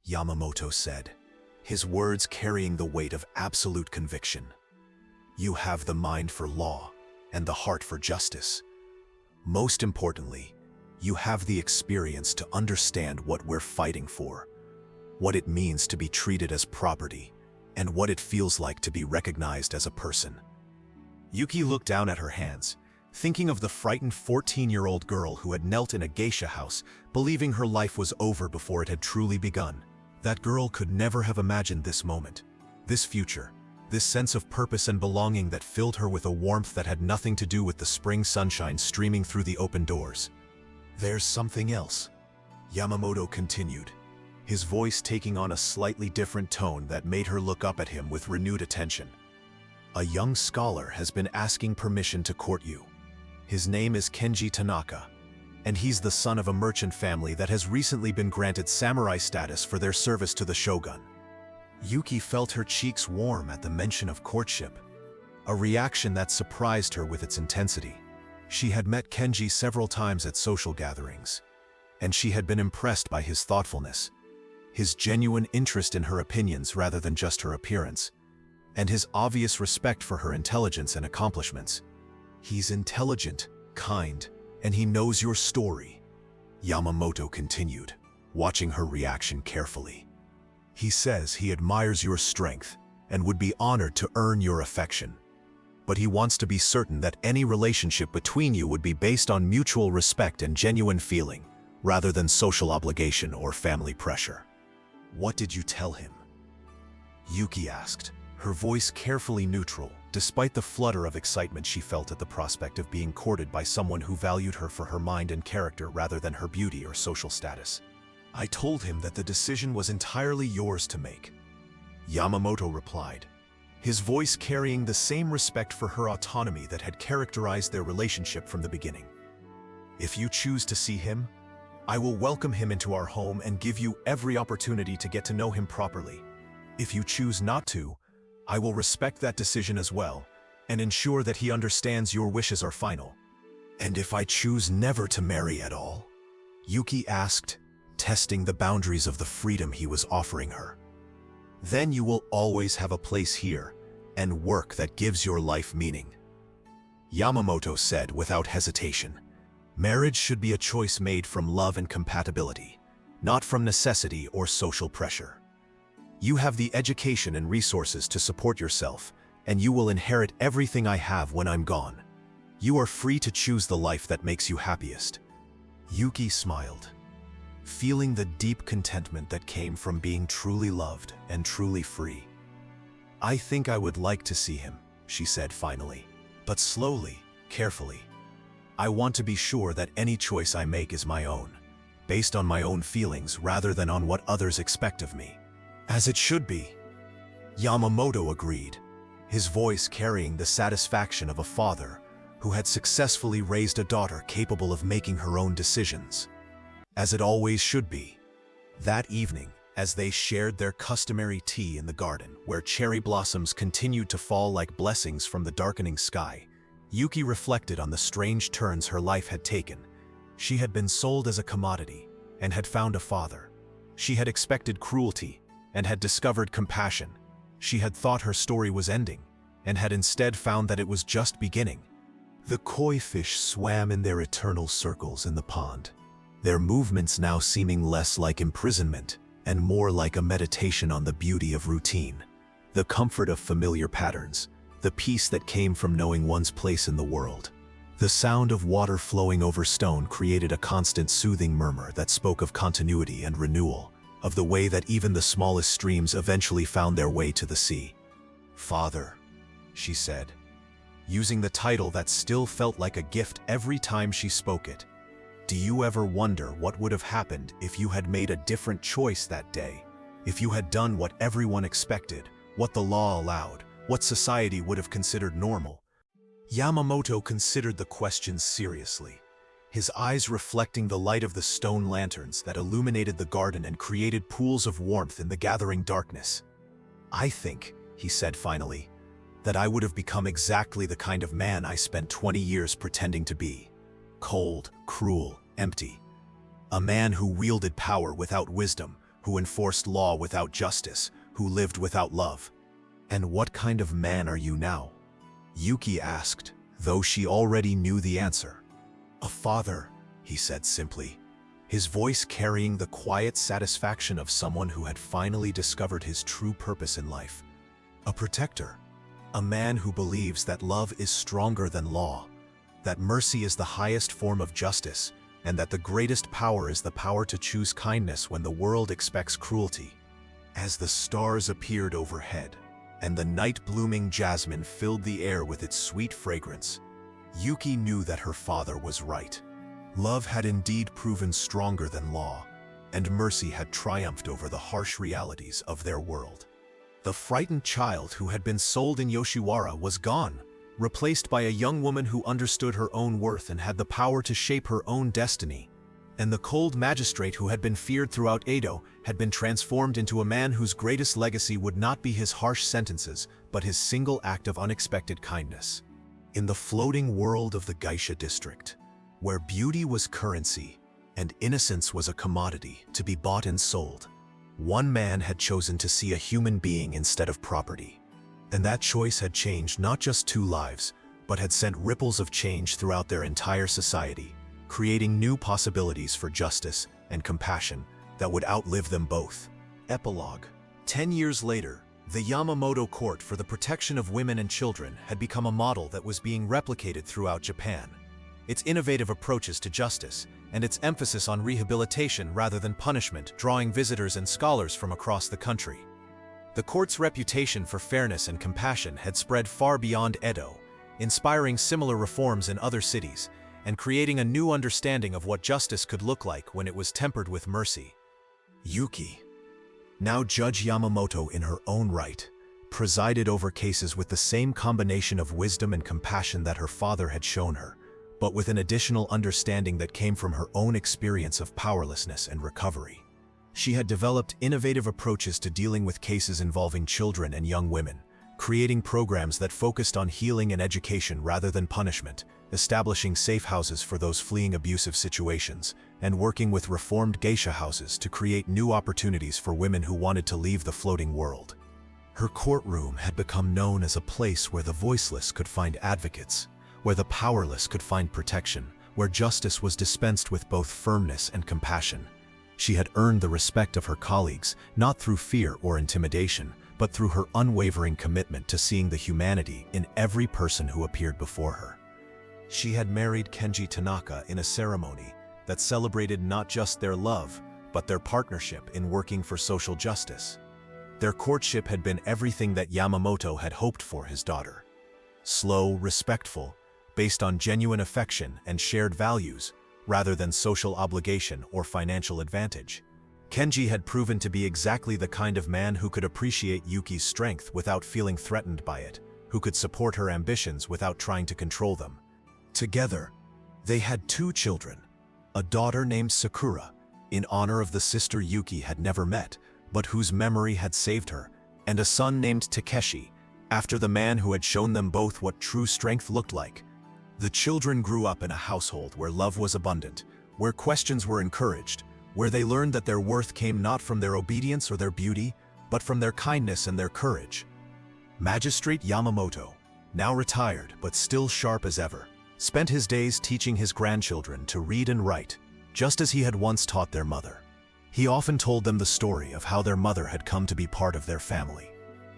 Yamamoto said, his words carrying the weight of absolute conviction. "You have the mind for law and the heart for justice. Most importantly, you have the experience to understand what we're fighting for, what it means to be treated as property, and what it feels like to be recognized as a person." Yuki looked down at her hands, thinking of the frightened 14-year-old girl who had knelt in a geisha house, believing her life was over before it had truly begun. That girl could never have imagined this moment, this future, this sense of purpose and belonging that filled her with a warmth that had nothing to do with the spring sunshine streaming through the open doors. "There's something else," Yamamoto continued, his voice taking on a slightly different tone that made her look up at him with renewed attention. "A young scholar has been asking permission to court you. His name is Kenji Tanaka, and he's the son of a merchant family that has recently been granted samurai status for their service to the shogun." Yuki felt her cheeks warm at the mention of courtship, a reaction that surprised her with its intensity. She had met Kenji several times at social gatherings, and she had been impressed by his thoughtfulness, his genuine interest in her opinions rather than just her appearance, and his obvious respect for her intelligence and accomplishments. "He's intelligent, kind, and he knows your story," Yamamoto continued, watching her reaction carefully. "He says he admires your strength and would be honored to earn your affection. But he wants to be certain that any relationship between you would be based on mutual respect and genuine feeling, rather than social obligation or family pressure." "What did you tell him?" Yuki asked, her voice carefully neutral, despite the flutter of excitement she felt at the prospect of being courted by someone who valued her for her mind and character rather than her beauty or social status. "I told him that the decision was entirely yours to make," Yamamoto replied, his voice carrying the same respect for her autonomy that had characterized their relationship from the beginning. "If you choose to see him, I will welcome him into our home and give you every opportunity to get to know him properly. If you choose not to, I will respect that decision as well, and ensure that he understands your wishes are final." "And if I choose never to marry at all?" Yuki asked, testing the boundaries of the freedom he was offering her. "Then you will always have a place here, and work that gives your life meaning," Yamamoto said without hesitation. "Marriage should be a choice made from love and compatibility, not from necessity or social pressure. You have the education and resources to support yourself, and you will inherit everything I have when I'm gone. You are free to choose the life that makes you happiest." Yuki smiled, feeling the deep contentment that came from being truly loved and truly free. "I think I would like to see him," she said finally, "but slowly, carefully. I want to be sure that any choice I make is my own, based on my own feelings rather than on what others expect of me." "As it should be," Yamamoto agreed, his voice carrying the satisfaction of a father who had successfully raised a daughter capable of making her own decisions. "As it always should be." That evening, as they shared their customary tea in the garden where cherry blossoms continued to fall like blessings from the darkening sky, Yuki reflected on the strange turns her life had taken. She had been sold as a commodity and had found a father. She had expected cruelty and had discovered compassion. She had thought her story was ending and had instead found that it was just beginning. The koi fish swam in their eternal circles in the pond, their movements now seeming less like imprisonment and more like a meditation on the beauty of routine, the comfort of familiar patterns, the peace that came from knowing one's place in the world. The sound of water flowing over stone created a constant soothing murmur that spoke of continuity and renewal, of the way that even the smallest streams eventually found their way to the sea. "Father," she said, using the title that still felt like a gift every time she spoke it. "Do you ever wonder what would have happened if you had made a different choice that day? If you had done what everyone expected, what the law allowed, what society would have considered normal?" Yamamoto considered the question seriously, his eyes reflecting the light of the stone lanterns that illuminated the garden and created pools of warmth in the gathering darkness. "I think," he said finally, "that I would have become exactly the kind of man I spent 20 years pretending to be. Cold, cruel, empty. A man who wielded power without wisdom, who enforced law without justice, who lived without love." "And what kind of man are you now?" Yuki asked, though she already knew the answer. "A father," he said simply, his voice carrying the quiet satisfaction of someone who had finally discovered his true purpose in life. "A protector, a man who believes that love is stronger than law, that mercy is the highest form of justice, and that the greatest power is the power to choose kindness when the world expects cruelty." As the stars appeared overhead, and the night-blooming jasmine filled the air with its sweet fragrance, Yuki knew that her father was right. Love had indeed proven stronger than law, and mercy had triumphed over the harsh realities of their world. The frightened child who had been sold in Yoshiwara was gone, replaced by a young woman who understood her own worth and had the power to shape her own destiny. And the cold magistrate who had been feared throughout Edo had been transformed into a man whose greatest legacy would not be his harsh sentences, but his single act of unexpected kindness. In the floating world of the Geisha district, where beauty was currency and innocence was a commodity to be bought and sold, one man had chosen to see a human being instead of property. And that choice had changed not just two lives, but had sent ripples of change throughout their entire society, creating new possibilities for justice and compassion that would outlive them both. Epilogue. 10 years later, the Yamamoto Court for the Protection of Women and Children had become a model that was being replicated throughout Japan. Its innovative approaches to justice and its emphasis on rehabilitation rather than punishment drawing visitors and scholars from across the country. The court's reputation for fairness and compassion had spread far beyond Edo, inspiring similar reforms in other cities and creating a new understanding of what justice could look like when it was tempered with mercy. Yuki, now Judge Yamamoto in her own right, presided over cases with the same combination of wisdom and compassion that her father had shown her, but with an additional understanding that came from her own experience of powerlessness and recovery. She had developed innovative approaches to dealing with cases involving children and young women, creating programs that focused on healing and education rather than punishment, establishing safe houses for those fleeing abusive situations, and working with reformed geisha houses to create new opportunities for women who wanted to leave the floating world. Her courtroom had become known as a place where the voiceless could find advocates, where the powerless could find protection, where justice was dispensed with both firmness and compassion. She had earned the respect of her colleagues, not through fear or intimidation, but through her unwavering commitment to seeing the humanity in every person who appeared before her. She had married Kenji Tanaka in a ceremony that celebrated not just their love, but their partnership in working for social justice. Their courtship had been everything that Yamamoto had hoped for his daughter. Slow, respectful, based on genuine affection and shared values, rather than social obligation or financial advantage. Kenji had proven to be exactly the kind of man who could appreciate Yuki's strength without feeling threatened by it, who could support her ambitions without trying to control them. Together, they had 2 children, a daughter named Sakura, in honor of the sister Yuki had never met, but whose memory had saved her, and a son named Takeshi, after the man who had shown them both what true strength looked like. The children grew up in a household where love was abundant, where questions were encouraged, where they learned that their worth came not from their obedience or their beauty, but from their kindness and their courage. Magistrate Yamamoto, now retired but still sharp as ever, spent his days teaching his grandchildren to read and write, just as he had once taught their mother. He often told them the story of how their mother had come to be part of their family,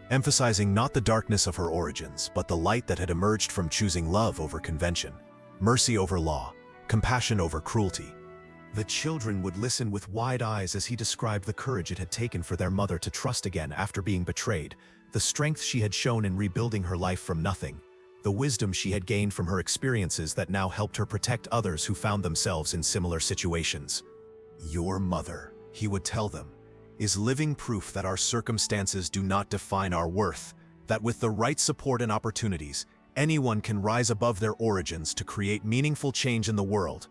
emphasizing not the darkness of her origins, but the light that had emerged from choosing love over convention, mercy over law, compassion over cruelty. The children would listen with wide eyes as he described the courage it had taken for their mother to trust again after being betrayed, the strength she had shown in rebuilding her life from nothing, the wisdom she had gained from her experiences that now helped her protect others who found themselves in similar situations. "Your mother," he would tell them, "is living proof that our circumstances do not define our worth, that with the right support and opportunities, anyone can rise above their origins to create meaningful change in the world."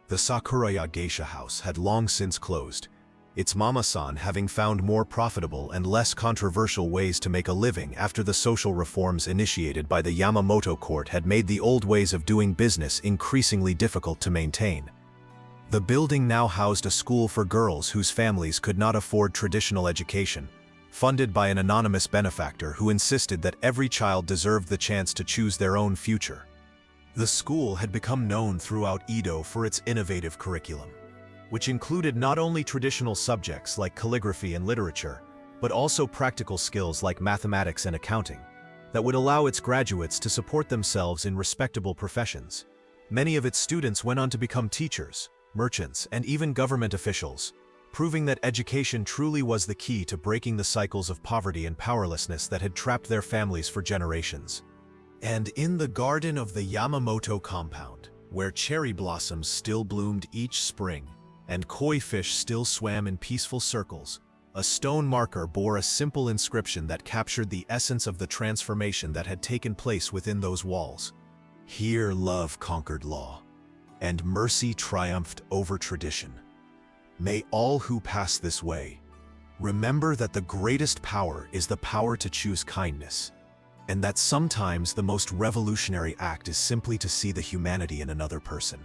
The Sakuraya Geisha house had long since closed, its mama-san having found more profitable and less controversial ways to make a living after the social reforms initiated by the Yamamoto court had made the old ways of doing business increasingly difficult to maintain. The building now housed a school for girls whose families could not afford traditional education, funded by an anonymous benefactor who insisted that every child deserved the chance to choose their own future. The school had become known throughout Edo for its innovative curriculum, which included not only traditional subjects like calligraphy and literature, but also practical skills like mathematics and accounting, that would allow its graduates to support themselves in respectable professions. Many of its students went on to become teachers, merchants, and even government officials, proving that education truly was the key to breaking the cycles of poverty and powerlessness that had trapped their families for generations. And in the garden of the Yamamoto compound, where cherry blossoms still bloomed each spring, and koi fish still swam in peaceful circles, a stone marker bore a simple inscription that captured the essence of the transformation that had taken place within those walls. Here love conquered law, and mercy triumphed over tradition. May all who pass this way remember that the greatest power is the power to choose kindness, and that sometimes the most revolutionary act is simply to see the humanity in another person.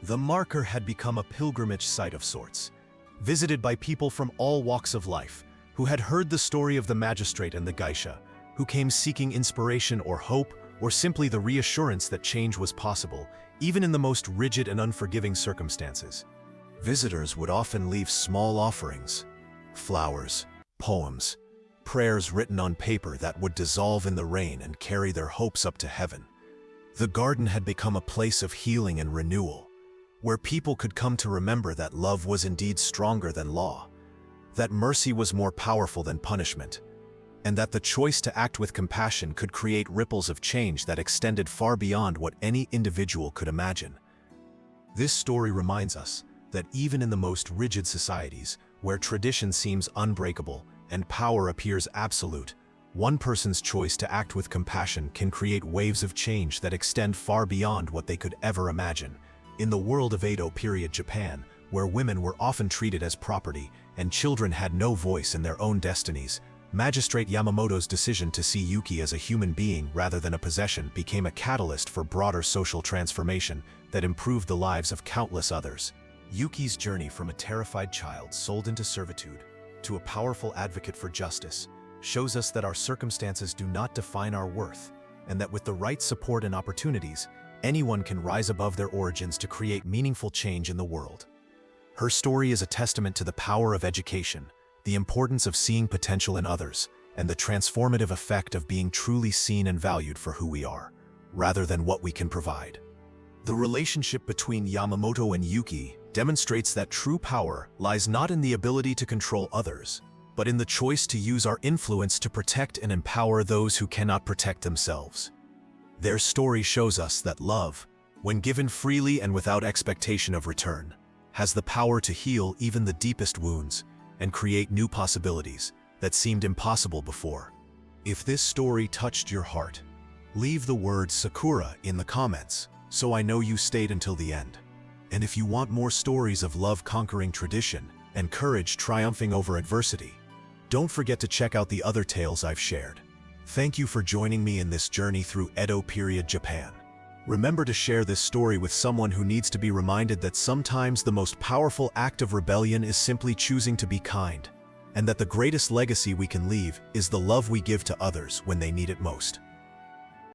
The marker had become a pilgrimage site of sorts, visited by people from all walks of life, who had heard the story of the magistrate and the geisha, who came seeking inspiration or hope, or simply the reassurance that change was possible, even in the most rigid and unforgiving circumstances. Visitors would often leave small offerings, flowers, poems, prayers written on paper that would dissolve in the rain and carry their hopes up to heaven. The garden had become a place of healing and renewal, where people could come to remember that love was indeed stronger than law, that mercy was more powerful than punishment, and that the choice to act with compassion could create ripples of change that extended far beyond what any individual could imagine. This story reminds us that even in the most rigid societies, where tradition seems unbreakable and power appears absolute, one person's choice to act with compassion can create waves of change that extend far beyond what they could ever imagine. In the world of Edo period Japan, where women were often treated as property and children had no voice in their own destinies, Magistrate Yamamoto's decision to see Yuki as a human being rather than a possession became a catalyst for broader social transformation that improved the lives of countless others. Yuki's journey from a terrified child sold into servitude to a powerful advocate for justice shows us that our circumstances do not define our worth, and that with the right support and opportunities, anyone can rise above their origins to create meaningful change in the world. Her story is a testament to the power of education, the importance of seeing potential in others, and the transformative effect of being truly seen and valued for who we are, rather than what we can provide. The relationship between Yamamoto and Yuki demonstrates that true power lies not in the ability to control others, but in the choice to use our influence to protect and empower those who cannot protect themselves. Their story shows us that love, when given freely and without expectation of return, has the power to heal even the deepest wounds and create new possibilities that seemed impossible before. If this story touched your heart, leave the word Sakura in the comments so I know you stayed until the end. And if you want more stories of love conquering tradition and courage triumphing over adversity, don't forget to check out the other tales I've shared. Thank you for joining me in this journey through Edo period Japan. Remember to share this story with someone who needs to be reminded that sometimes the most powerful act of rebellion is simply choosing to be kind, and that the greatest legacy we can leave is the love we give to others when they need it most.